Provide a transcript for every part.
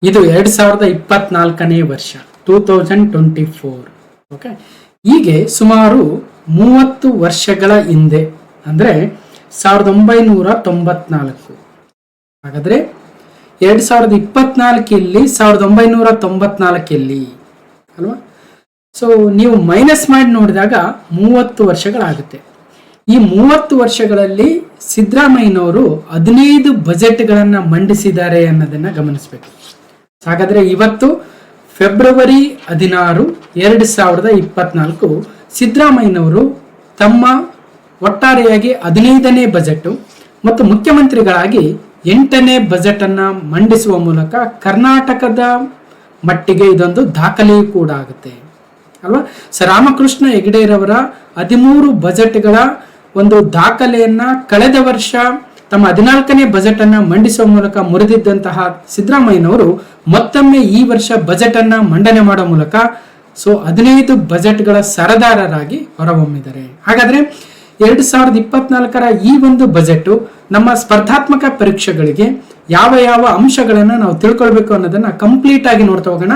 ಇದು 2024ನೇ ವರ್ಷ 2024. ಓಕೆ, ಹೀಗೆ ಸುಮಾರು 30 ವರ್ಷಗಳ ಹಿಂದೆ ಅಂದರೆ 1994. ಹಾಗಾದ್ರೆ 2024 1994 ಅಲ್ವಾ? ಸೊ ನೀವು ಮೈನಸ್ ಮಾಡಿ ನೋಡಿದಾಗ 30 ವರ್ಷಗಳಾಗುತ್ತೆ. ಈ 30 ವರ್ಷಗಳಲ್ಲಿ ಸಿದ್ದರಾಮಯ್ಯನವರು 15 ಬಜೆಟ್ಗಳನ್ನು ಮಂಡಿಸಿದ್ದಾರೆ ಅನ್ನೋದನ್ನ ಗಮನಿಸಬೇಕು. ಹಾಗಾದ್ರೆ ಇವತ್ತು ಫೆಬ್ರವರಿ 16, 2024 ಸಿದ್ದರಾಮಯ್ಯನವರು ತಮ್ಮ ಒಟ್ಟಾರೆಯಾಗಿ 15ನೇ ಬಜೆಟ್ ಮತ್ತು ಮುಖ್ಯಮಂತ್ರಿಗಳಾಗಿ 8ನೇ ಬಜೆಟ್ ಅನ್ನ ಮಂಡಿಸುವ ಮೂಲಕ ಕರ್ನಾಟಕದ ಮಟ್ಟಿಗೆ ಇದೊಂದು ದಾಖಲೆಯೂ ಕೂಡ ಆಗುತ್ತೆ ಅಲ್ವಾ? ರಾಮಕೃಷ್ಣ ಹೆಗಡೆರವರ 13 ಬಜೆಟ್ಗಳ ಒಂದು ದಾಖಲೆಯನ್ನ ಕಳೆದ ವರ್ಷ ತಮ್ಮ 14ನೇ ಬಜೆಟ್ ಅನ್ನ ಮಂಡಿಸುವ ಮೂಲಕ ಮುರಿದಿದ್ದಂತಹ ಸಿದ್ದರಾಮಯ್ಯನವರು ಮತ್ತೊಮ್ಮೆ ಈ ವರ್ಷ ಬಜೆಟ್ ಅನ್ನ ಮಂಡನೆ ಮಾಡುವ ಮೂಲಕ 15 ಬಜೆಟ್ಗಳ ಸರದಾರರಾಗಿ ಹೊರಹೊಮ್ಮಿದ್ದಾರೆ. ಹಾಗಾದ್ರೆ 2024ರ ಈ ಒಂದು ಬಜೆಟ್ ನಮ್ಮ ಸ್ಪರ್ಧಾತ್ಮಕ ಪರೀಕ್ಷೆಗಳಿಗೆ ಯಾವ ಯಾವ ಅಂಶಗಳನ್ನ ನಾವು ತಿಳ್ಕೊಳ್ಬೇಕು ಅನ್ನೋದನ್ನ ಕಂಪ್ಲೀಟ್ ಆಗಿ ನೋಡ್ತಾ ಹೋಗೋಣ.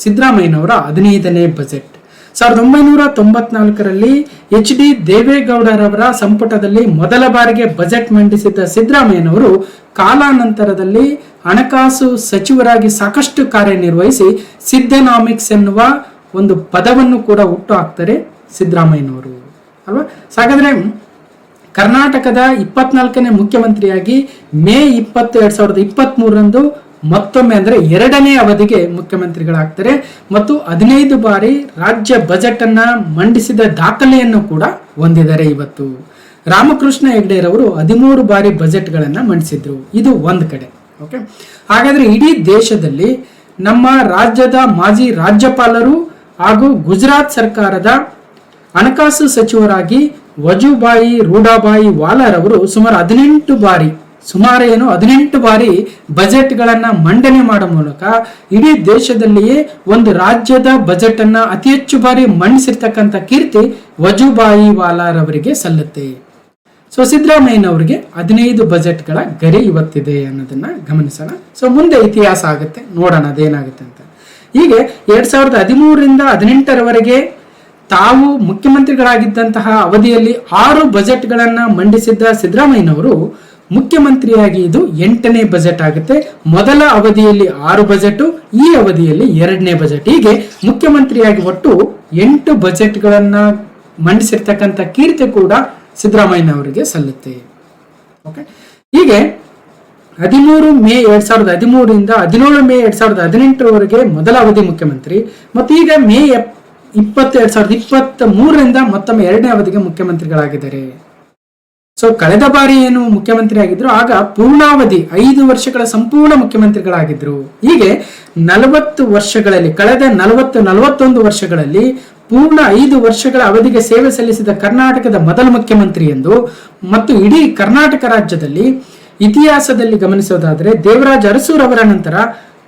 ಸಿದ್ದರಾಮಯ್ಯನವರ 15ನೇ ಬಜೆಟ್ 1994ರಲ್ಲಿ HD ದೇವೇಗೌಡರವರ ಸಂಪುಟದಲ್ಲಿ ಮೊದಲ ಬಾರಿಗೆ ಬಜೆಟ್ ಮಂಡಿಸಿದ್ದ ಸಿದ್ದರಾಮಯ್ಯನವರು ಕಾಲಾನಂತರದಲ್ಲಿ ಹಣಕಾಸು ಸಚಿವರಾಗಿ ಸಾಕಷ್ಟು ಕಾರ್ಯನಿರ್ವಹಿಸಿ ಸಿದ್ದನಾಮಿಕ್ಸ್ ಎನ್ನುವ ಒಂದು ಪದವನ್ನು ಕೂಡ ಹುಟ್ಟು ಹಾಕ್ತಾರೆ ಸಿದ್ದರಾಮಯ್ಯನವರು ಅಲ್ವಾ? ಹಾಗಾದ್ರೆ ಕರ್ನಾಟಕದ 24ನೇ ಮುಖ್ಯಮಂತ್ರಿಯಾಗಿ ಮೇ 20, 2023ರಂದು ಮತ್ತೊಮ್ಮೆ ಅಂದ್ರೆ 2ನೇ ಅವಧಿಗೆ ಮುಖ್ಯಮಂತ್ರಿಗಳಾಗ್ತಾರೆ ಮತ್ತು 15 ಬಾರಿ ರಾಜ್ಯ ಬಜೆಟ್ ಅನ್ನ ಮಂಡಿಸಿದ ದಾಖಲೆಯನ್ನು ಕೂಡ ಹೊಂದಿದ್ದಾರೆ. ಇವತ್ತು ರಾಮಕೃಷ್ಣ ಹೆಗಡೆರವರು 13 ಬಾರಿ ಬಜೆಟ್ ಗಳನ್ನ ಮಂಡಿಸಿದ್ರು. ಇದು ಒಂದ್ ಕಡೆ. ಓಕೆ, ಹಾಗಾದ್ರೆ ಇಡೀ ದೇಶದಲ್ಲಿ ನಮ್ಮ ರಾಜ್ಯದ ಮಾಜಿ ರಾಜ್ಯಪಾಲರು ಹಾಗೂ ಗುಜರಾತ್ ಸರ್ಕಾರದ ಹಣಕಾಸು ಸಚಿವರಾಗಿ ವಜುಭಾಯಿ ರೂಢಾಬಾಯಿ ವಾಲಾರವರು ಸುಮಾರು 18 ಬಾರಿ ಬಜೆಟ್ ಗಳನ್ನ ಮಂಡನೆ ಮಾಡುವ ಮೂಲಕ ಇಡೀ ದೇಶದಲ್ಲಿಯೇ ಒಂದು ರಾಜ್ಯದ ಬಜೆಟ್ ಅನ್ನ ಅತಿ ಹೆಚ್ಚು ಬಾರಿ ಮಂಡಿಸಿರ್ತಕ್ಕಂಥ ಕೀರ್ತಿ ವಜುಭಾಯಿ ವಾಲಾರವರಿಗೆ ಸಲ್ಲುತ್ತೆ. ಸಿದ್ದರಾಮಯ್ಯನವರಿಗೆ 15 ಬಜೆಟ್ಗಳ ಗರಿ ಇವತ್ತಿದೆ ಅನ್ನೋದನ್ನ ಗಮನಿಸೋಣ. ಮುಂದೆ ಇತಿಹಾಸ ಆಗುತ್ತೆ, ನೋಡೋಣ ಅದೇನಾಗುತ್ತೆ ಅಂತ. ಹೀಗೆ 2013ರಿಂದ 2018ರವರೆಗೆ ತಾವು ಮುಖ್ಯಮಂತ್ರಿಗಳಾಗಿದ್ದಂತಹ ಅವಧಿಯಲ್ಲಿ 6 ಬಜೆಟ್ಗಳನ್ನ ಮಂಡಿಸಿದ್ದ ಸಿದ್ದರಾಮಯ್ಯನವರು ಮುಖ್ಯಮಂತ್ರಿಯಾಗಿ ಇದು 8ನೇ ಬಜೆಟ್ ಆಗುತ್ತೆ. ಮೊದಲ ಅವಧಿಯಲ್ಲಿ 6 ಬಜೆಟ್, ಈ ಅವಧಿಯಲ್ಲಿ 2ನೇ ಬಜೆಟ್. ಹೀಗೆ ಮುಖ್ಯಮಂತ್ರಿಯಾಗಿ ಒಟ್ಟು 8 ಬಜೆಟ್ಗಳನ್ನ ಮಂಡಿಸಿರ್ತಕ್ಕಂಥ ಕೀರ್ತಿ ಕೂಡ ಸಿದ್ದರಾಮಯ್ಯನವರಿಗೆ ಸಲ್ಲುತ್ತೆ. ಓಕೆ, ಹೀಗೆ 13 ಮೇ 2013ರಿಂದ 17 ಮೇ 2018ರವರೆಗೆ ಮೊದಲ ಅವಧಿ ಮುಖ್ಯಮಂತ್ರಿ ಮತ್ತು ಈಗ ಮೇ 20, 2023ರಿಂದ ಮತ್ತೊಮ್ಮೆ 2ನೇ ಅವಧಿಗೆ ಮುಖ್ಯಮಂತ್ರಿಗಳಾಗಿದ್ದಾರೆ. ಕಳೆದ ಬಾರಿ ಏನು ಮುಖ್ಯಮಂತ್ರಿ ಆಗಿದ್ರು ಆಗ ಪೂರ್ಣಾವಧಿ 5 ವರ್ಷಗಳ ಸಂಪೂರ್ಣ ಮುಖ್ಯಮಂತ್ರಿಗಳಾಗಿದ್ರು. ಹೀಗೆ 40 ವರ್ಷಗಳಲ್ಲಿ ಕಳೆದ 41 ವರ್ಷಗಳಲ್ಲಿ ಪೂರ್ಣ 5 ವರ್ಷಗಳ ಅವಧಿಗೆ ಸೇವೆ ಸಲ್ಲಿಸಿದ ಕರ್ನಾಟಕದ ಮೊದಲ ಮುಖ್ಯಮಂತ್ರಿ ಎಂದು ಮತ್ತು ಇಡೀ ಕರ್ನಾಟಕ ರಾಜ್ಯದಲ್ಲಿ ಇತಿಹಾಸದಲ್ಲಿ ಗಮನಿಸೋದಾದ್ರೆ ದೇವರಾಜ ಅರಸೂರ್ ಅವರ ನಂತರ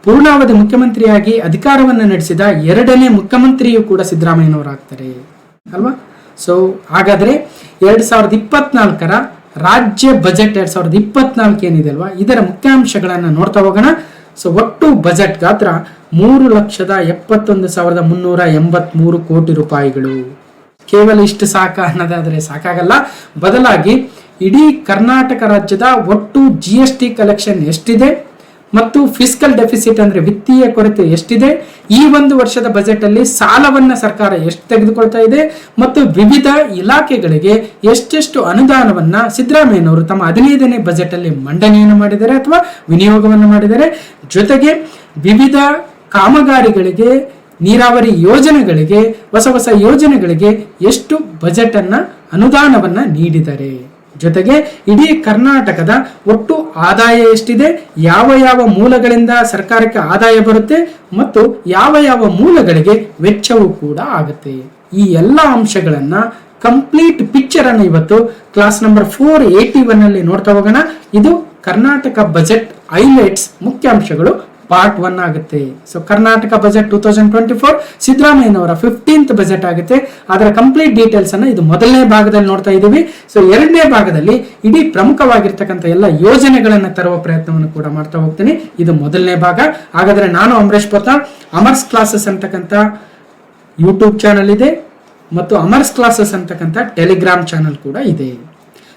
ಪೂರ್ಣಾವಧಿ ಮುಖ್ಯಮಂತ್ರಿಯಾಗಿ ಅಧಿಕಾರವನ್ನು ನಡೆಸಿದ 2ನೇ ಮುಖ್ಯಮಂತ್ರಿಯೂ ಕೂಡ ಸಿದ್ದರಾಮಯ್ಯನವರಾಗ್ತಾರೆ ಅಲ್ವಾ? ಹಾಗಾದ್ರೆ 2024ರ ರಾಜ್ಯ ಬಜೆಟ್ 2024 ಏನಿದೆ ಅಲ್ವಾ, ಇದರ ಮುಖ್ಯಾಂಶಗಳನ್ನ ನೋಡ್ತಾ ಹೋಗೋಣ. ಒಟ್ಟು ಬಜೆಟ್ ಗಾತ್ರ 3,71,383 ಕೋಟಿ ರೂಪಾಯಿಗಳು. ಕೇವಲ ಇಷ್ಟು ಸಾಕ ಅನ್ನೋದಾದ್ರೆ ಸಾಕಾಗಲ್ಲ. ಬದಲಾಗಿ ಇಡೀ ಕರ್ನಾಟಕ ರಾಜ್ಯದ ಒಟ್ಟು GST ಕಲೆಕ್ಷನ್ ಎಷ್ಟಿದೆ ಮತ್ತು ಫಿಸ್ಕಲ್ ಡೆಫಿಸಿಟ್ ಅಂದ್ರೆ ವಿತ್ತೀಯ ಕೊರತೆ ಎಷ್ಟಿದೆ, ಈ ಒಂದು ವರ್ಷದ ಬಜೆಟ್ ಅಲ್ಲಿ ಸಾಲವನ್ನ ಸರ್ಕಾರ ಎಷ್ಟು ತೆಗೆದುಕೊಳ್ತಾ ಇದೆ ಮತ್ತು ವಿವಿಧ ಇಲಾಖೆಗಳಿಗೆ ಎಷ್ಟೆಷ್ಟು ಅನುದಾನವನ್ನ ಸಿದ್ದರಾಮಯ್ಯನವರು ತಮ್ಮ 15ನೇ ಬಜೆಟ್ ಅಲ್ಲಿ ಮಂಡನೆಯನ್ನು ಮಾಡಿದ್ದಾರೆ ಅಥವಾ ವಿನಿಯೋಗವನ್ನು ಮಾಡಿದ್ದಾರೆ. ಜೊತೆಗೆ ವಿವಿಧ ಕಾಮಗಾರಿಗಳಿಗೆ, ನೀರಾವರಿ ಯೋಜನೆಗಳಿಗೆ, ಹೊಸ ಯೋಜನೆಗಳಿಗೆ ಎಷ್ಟು ಬಜೆಟ್ ಅನ್ನ ಅನುದಾನವನ್ನ ನೀಡಿದ್ದಾರೆ. ಜೊತೆಗೆ ಇಡೀ ಕರ್ನಾಟಕದ ಒಟ್ಟು ಆದಾಯ ಎಷ್ಟಿದೆ, ಯಾವ ಯಾವ ಮೂಲಗಳಿಂದ ಸರ್ಕಾರಕ್ಕೆ ಆದಾಯ ಬರುತ್ತೆ ಮತ್ತು ಯಾವ ಯಾವ ಮೂಲಗಳಿಗೆ ವೆಚ್ಚವೂ ಕೂಡ ಆಗುತ್ತೆ. ಈ ಎಲ್ಲ ಅಂಶಗಳನ್ನ ಕಂಪ್ಲೀಟ್ ಪಿಕ್ಚರ್ ಅನ್ನು ಇವತ್ತು ಕ್ಲಾಸ್ ನಂಬರ್ 481 ಅಲ್ಲಿ ನೋಡ್ತಾ ಹೋಗೋಣ. ಇದು ಕರ್ನಾಟಕ ಬಜೆಟ್ ಹೈಲೈಟ್ಸ್ ಮುಖ್ಯಾಂಶಗಳು ಪಾರ್ಟ್ 1 ಆಗುತ್ತೆ. ಸೊ ಕರ್ನಾಟಕ ಬಜೆಟ್ 2024 ಸಿದ್ದರಾಮಯ್ಯನವರ 15th ಬಜೆಟ್ ಆಗುತ್ತೆ. ಅದರ ಕಂಪ್ಲೀಟ್ ಡೀಟೇಲ್ಸ್ ಅನ್ನ ಇದು ಮೊದಲನೇ ಭಾಗದಲ್ಲಿ ನೋಡ್ತಾ ಇದ್ದೀವಿ. ಸೊ ಎರಡನೇ ಭಾಗದಲ್ಲಿ ಇಡೀ ಪ್ರಮುಖವಾಗಿರ್ತಕ್ಕಂಥ ಎಲ್ಲ ಯೋಜನೆಗಳನ್ನ ತರುವ ಪ್ರಯತ್ನವನ್ನು ಕೂಡ ಮಾಡ್ತಾ ಹೋಗ್ತೀನಿ. ಇದು ಮೊದಲನೇ ಭಾಗ. ಹಾಗಾದ್ರೆ ನಾನು ಅಮರೇಶ್ ಪೊತ್ತಾಳ್, ಅಮರ್ಸ್ ಕ್ಲಾಸಸ್ ಅಂತಕ್ಕಂಥ ಯೂಟ್ಯೂಬ್ ಚಾನಲ್ ಇದೆ ಮತ್ತು ಅಮರ್ಸ್ ಕ್ಲಾಸಸ್ ಅಂತಕ್ಕಂಥ ಟೆಲಿಗ್ರಾಮ್ ಚಾನಲ್ ಕೂಡ ಇದೆ.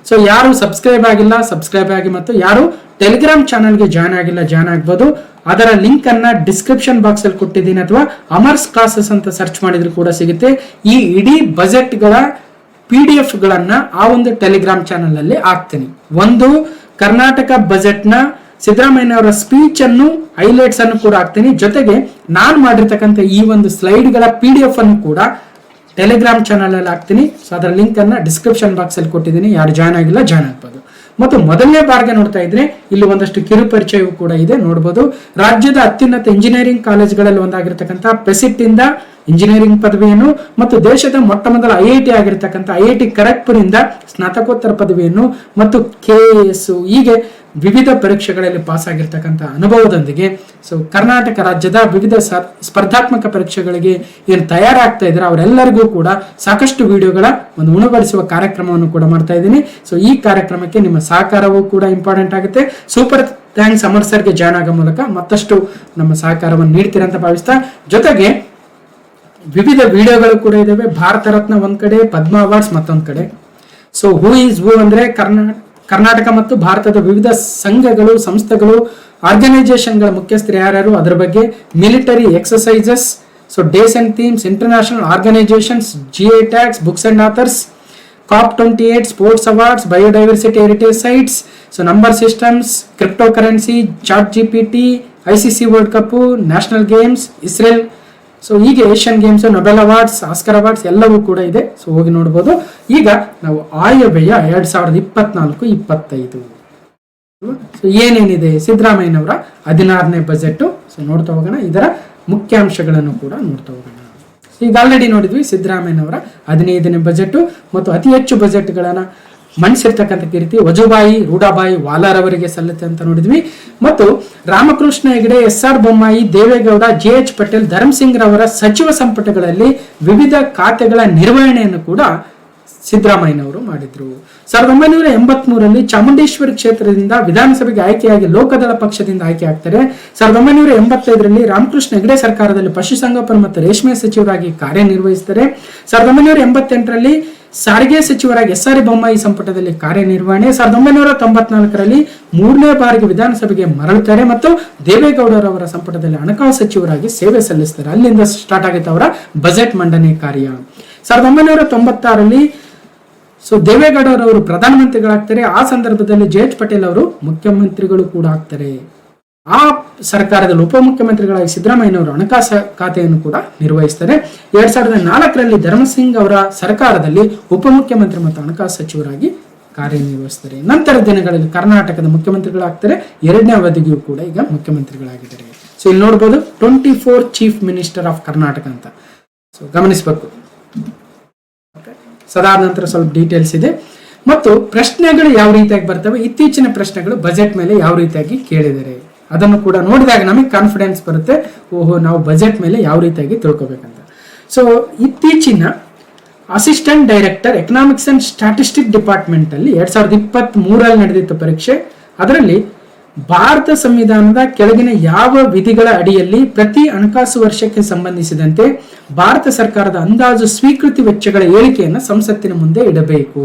ಸೊ ಯಾರು ಸಬ್ಸ್ಕ್ರೈಬ್ ಆಗಿಲ್ಲ ಸಬ್ಸ್ಕ್ರೈಬ್ ಆಗಿ, ಮತ್ತು ಯಾರು ಟೆಲಿಗ್ರಾಮ್ ಚಾನಲ್ಗೆ ಜಾಯ್ನ್ ಆಗಿಲ್ಲ ಜಾಯ್ನ್ ಆಗ್ಬೋದು. ಅದರ ಲಿಂಕ್ ಅನ್ನ ಡಿಸ್ಕ್ರಿಪ್ಷನ್ ಬಾಕ್ಸ್ ಅಲ್ಲಿ ಕೊಟ್ಟಿದ್ದೀನಿ, ಅಥವಾ ಅಮರ್ಸ್ ಕ್ಲಾಸಸ್ ಅಂತ ಸರ್ಚ್ ಮಾಡಿದ್ರು ಕೂಡ ಸಿಗುತ್ತೆ. ಈ ಇಡೀ ಬಜೆಟ್ಗಳ PDF ಗಳನ್ನ ಆ ಒಂದು ಟೆಲಿಗ್ರಾಮ್ ಚಾನಲ್ ಅಲ್ಲಿ ಹಾಕ್ತೀನಿ. ಒಂದು ಕರ್ನಾಟಕ ಬಜೆಟ್ ನ ಸಿದ್ದರಾಮಯ್ಯನವರ ಸ್ಪೀಚ್ ಅನ್ನು ಹೈಲೈಟ್ಸ್ ಅನ್ನು ಕೂಡ ಹಾಕ್ತೀನಿ. ಜೊತೆಗೆ ನಾನು ಮಾಡಿರ್ತಕ್ಕಂಥ ಈ ಒಂದು ಸ್ಲೈಡ್ಗಳ PDF ಅನ್ನು ಕೂಡ ಟೆಲಿಗ್ರಾಮ್ ಚಾನಲ್ ಅಲ್ಲಿ ಹಾಕ್ತೀನಿ. ಸೊ ಅದರ ಲಿಂಕ್ ಅನ್ನ ಡಿಸ್ಕ್ರಿಪ್ಷನ್ ಬಾಕ್ಸ್ ಅಲ್ಲಿ ಕೊಟ್ಟಿದ್ದೀನಿ, ಯಾರು ಜಾಯ್ನ್ ಆಗಿಲ್ಲ ಜಾಯ್ನ್ ಆಗ್ಬೋದು. ಮತ್ತು ಮೊದಲನೇ ಬಾರಿಗೆ ನೋಡ್ತಾ ಇದ್ರೆ ಇಲ್ಲಿ ಒಂದಷ್ಟು ಕಿರು ಪರಿಚಯವೂ ಕೂಡ ಇದೆ, ನೋಡಬಹುದು. ರಾಜ್ಯದ ಅತ್ಯುನ್ನತ ಇಂಜಿನಿಯರಿಂಗ್ ಕಾಲೇಜ್ಗಳಲ್ಲಿ ಒಂದಾಗಿರ್ತಕ್ಕಂಥ ಪೆಸಿಟ್ ಇಂದ ಇಂಜಿನಿಯರಿಂಗ್ ಪದವಿಯನ್ನು, ಮತ್ತು ದೇಶದ ಮೊಟ್ಟ ಮೊದಲ IIT ಆಗಿರ್ತಕ್ಕಂಥ IIT ಖರಗ್ಪುರ್ ಇಂದ ಸ್ನಾತಕೋತ್ತರ ಪದವಿಯನ್ನು, ಮತ್ತು KS ಹೀಗೆ ವಿವಿಧ ಪರೀಕ್ಷೆಗಳಲ್ಲಿ ಪಾಸ್ ಆಗಿರ್ತಕ್ಕಂಥ ಅನುಭವದೊಂದಿಗೆ ಸೊ ಕರ್ನಾಟಕ ರಾಜ್ಯದ ವಿವಿಧ ಸ್ಪರ್ಧಾತ್ಮಕ ಪರೀಕ್ಷೆಗಳಿಗೆ ಏನು ತಯಾರಾಗ್ತಾ ಇದ್ದಾರೆ ಅವರೆಲ್ಲರಿಗೂ ಕೂಡ ಸಾಕಷ್ಟು ವಿಡಿಯೋಗಳ ಒಂದು ಉಣಬಡಿಸುವ ಕಾರ್ಯಕ್ರಮವನ್ನು ಕೂಡ ಮಾಡ್ತಾ ಇದ್ದೀನಿ. ಸೊ ಈ ಕಾರ್ಯಕ್ರಮಕ್ಕೆ ನಿಮ್ಮ ಸಹಕಾರವೂ ಕೂಡ ಇಂಪಾರ್ಟೆಂಟ್ ಆಗುತ್ತೆ. ಸೂಪರ್ ಥ್ಯಾಂಕ್ಸ್ ಅಮರ್ ಸರ್ಗೆ ಜಾಯ್ನ್ ಆಗೋ ಮೂಲಕ ಮತ್ತಷ್ಟು ನಮ್ಮ ಸಹಕಾರವನ್ನು ನೀಡ್ತೀರಾ ಅಂತ ಭಾವಿಸ್ತಾ, ಜೊತೆಗೆ ವಿವಿಧ ವಿಡಿಯೋಗಳು ಕೂಡ ಇದಾವೆ. ಭಾರತ ರತ್ನ ಒಂದ್ ಕಡೆ, ಪದ್ಮ ಅವಾರ್ಡ್ಸ್ ಮತ್ತೊಂದ್ ಕಡೆ. ಸೊ ಹೂ ಈಸ್ ಹೂ ಅಂದ್ರೆ ಕರ್ನಾಟಕ ಮತ್ತು ಭಾರತದ ವಿವಿಧ ಸಂಘಗಳು, ಸಂಸ್ಥೆಗಳು, ಆರ್ಗನೈಸೇಷನ್ಗಳ ಮುಖ್ಯಸ್ಥರು ಯಾರ್ಯಾರು, ಅದರ ಬಗ್ಗೆ military exercises, so days and themes, international organisations, GI tags, books and authors, COP28, sports awards, biodiversity heritage sites, so number systems, cryptocurrency, ChatGPT, ICC world cup, national games, Israel, so ಹೀಗೆ Asian games, Nobel awards, Oscar awards ಎಲ್ಲವೂ ಕೂಡ ಇದೆ. So ಹೋಗಿ ನೋಡ್ಬೋದು. ಈಗ ನಾವು ಆಯವ್ಯಯ 2024-25 so ಏನೇನಿದೆ ಸಿದ್ದರಾಮಯ್ಯನವರ 16ನೇ ಬಜೆಟ್. ಸೊ ನೋಡ್ತಾ ಹೋಗೋಣ, ಇದರ ಮುಖ್ಯಾಂಶಗಳನ್ನು ಕೂಡ ನೋಡ್ತಾ ಹೋಗೋಣ. ಈಗ ಆಲ್ರೆಡಿ ನೋಡಿದ್ವಿ ಸಿದ್ದರಾಮಯ್ಯನವರ 15ನೇ ಬಜೆಟ್, ಮತ್ತು ಅತಿ ಹೆಚ್ಚು ಬಜೆಟ್ಗಳನ್ನ ಮಂಡಿಸಿರ್ತಕ್ಕಂಥ ಕೀರ್ತಿ ವಜುಭಾಯಿ ರೂಢಾಬಾಯಿ ವಾಲಾರ್ ಅವರಿಗೆ ಸಲ್ಲುತ್ತೆ ಅಂತ ನೋಡಿದ್ವಿ. ಮತ್ತು ರಾಮಕೃಷ್ಣ ಹೆಗಡೆ, SR ಬೊಮ್ಮಾಯಿ, ದೇವೇಗೌಡ, JH ಪಟೇಲ್, ಧರ್ಮಸಿಂಗ್ ರವರ ಸಚಿವ ಸಂಪುಟಗಳಲ್ಲಿ ವಿವಿಧ ಖಾತೆಗಳ ನಿರ್ವಹಣೆಯನ್ನು ಕೂಡ ಸಿದ್ದರಾಮಯ್ಯನವರು ಮಾಡಿದ್ರು. 1983ರಲ್ಲಿ ಚಾಮುಂಡೇಶ್ವರಿ ಕ್ಷೇತ್ರದಿಂದ ವಿಧಾನಸಭೆಗೆ ಆಯ್ಕೆಯಾಗಿ ಲೋಕದಳ ಪಕ್ಷದಿಂದ ಆಯ್ಕೆ ಆಗ್ತಾರೆ. 1985ರಲ್ಲಿ ರಾಮಕೃಷ್ಣ ಹೆಗಡೆ ಸರ್ಕಾರದಲ್ಲಿ ಪಶುಸಂಗೋಪನೆ ಮತ್ತು ರೇಷ್ಮೆ ಸಚಿವರಾಗಿ ಕಾರ್ಯನಿರ್ವಹಿಸ್ತಾರೆ. 1988ರಲ್ಲಿ ಸಾರಿಗೆ ಸಚಿವರಾಗಿ SR ಬೊಮ್ಮಾಯಿ ಸಂಪುಟದಲ್ಲಿ ಕಾರ್ಯನಿರ್ವಹಣೆ. 1994ರಲ್ಲಿ 3ನೇ ಬಾರಿಗೆ ವಿಧಾನಸಭೆಗೆ ಮರಳುತ್ತಾರೆ ಮತ್ತು ದೇವೇಗೌಡರವರ ಸಂಪುಟದಲ್ಲಿ ಹಣಕಾಸು ಸಚಿವರಾಗಿ ಸೇವೆ ಸಲ್ಲಿಸ್ತಾರೆ. ಅಲ್ಲಿಂದ ಸ್ಟಾರ್ಟ್ ಆಗುತ್ತೆ ಅವರ ಬಜೆಟ್ ಮಂಡನೆ ಕಾರ್ಯ. 1996ರಲ್ಲಿ ಸೊ ದೇವೇಗೌಡರವರು ಪ್ರಧಾನಮಂತ್ರಿಗಳಾಗ್ತಾರೆ. ಆ ಸಂದರ್ಭದಲ್ಲಿ JH ಪಟೇಲ್ ಅವರು ಮುಖ್ಯಮಂತ್ರಿಗಳು ಕೂಡ ಆಗ್ತಾರೆ. ಆ ಸರ್ಕಾರದಲ್ಲಿ ಉಪಮುಖ್ಯಮಂತ್ರಿಗಳಾಗಿ ಸಿದ್ದರಾಮಯ್ಯನವರು ಹಣಕಾಸು ಖಾತೆಯನ್ನು ಕೂಡ ನಿರ್ವಹಿಸ್ತಾರೆ. 2004ರಲ್ಲಿ ಧರ್ಮಸಿಂಗ್ ಅವರ ಸರ್ಕಾರದಲ್ಲಿ ಉಪಮುಖ್ಯಮಂತ್ರಿ ಮತ್ತು ಹಣಕಾಸು ಸಚಿವರಾಗಿ ಕಾರ್ಯನಿರ್ವಹಿಸ್ತಾರೆ. ನಂತರ ದಿನಗಳಲ್ಲಿ ಕರ್ನಾಟಕದ ಮುಖ್ಯಮಂತ್ರಿಗಳಾಗ್ತಾರೆ. 2ನೇ ಅವಧಿಗೂ ಕೂಡ ಈಗ ಮುಖ್ಯಮಂತ್ರಿಗಳಾಗಿದ್ದಾರೆ. ಸೊ ಇಲ್ಲಿ ನೋಡ್ಬೋದು 24 ಚೀಫ್ ಮಿನಿಸ್ಟರ್ ಆಫ್ ಕರ್ನಾಟಕ ಅಂತ. ಸೊ ಗಮನಿಸಬೇಕು. ಸದಾದ ನಂತರ ಸ್ವಲ್ಪ ಡೀಟೇಲ್ಸ್ ಇದೆ, ಮತ್ತು ಪ್ರಶ್ನೆಗಳು ಯಾವ ರೀತಿಯಾಗಿ ಬರ್ತವೆ, ಇತ್ತೀಚಿನ ಪ್ರಶ್ನೆಗಳು ಬಜೆಟ್ ಮೇಲೆ ಯಾವ ರೀತಿಯಾಗಿ ಕೇಳಿದ್ದಾರೆ ಅದನ್ನು ಕೂಡ ನೋಡಿದಾಗ ನಮಗೆ ಕಾನ್ಫಿಡೆನ್ಸ್ ಬರುತ್ತೆ, ಓಹೋ ನಾವು ಬಜೆಟ್ ಮೇಲೆ ಯಾವ ರೀತಿಯಾಗಿ ತಿಳ್ಕೊಬೇಕಂತ. ಸೊ ಇತ್ತೀಚಿನ assistant director economics and statistic department ಅಲ್ಲಿ 2023ರಲ್ಲಿ ನಡೆದಿತ್ತು ಪರೀಕ್ಷೆ. ಅದರಲ್ಲಿ ಭಾರತ ಸಂವಿಧಾನದ ಕೆಳಗಿನ ಯಾವ ವಿಧಿಗಳ ಅಡಿಯಲ್ಲಿ ಪ್ರತಿ ಹಣಕಾಸು ವರ್ಷಕ್ಕೆ ಸಂಬಂಧಿಸಿದಂತೆ ಭಾರತ ಸರ್ಕಾರದ ಅಂದಾಜು ಸ್ವೀಕೃತಿ ವೆಚ್ಚಗಳ ಹೇಳಿಕೆಯನ್ನು ಸಂಸತ್ತಿನ ಮುಂದೆ ಇಡಬೇಕು,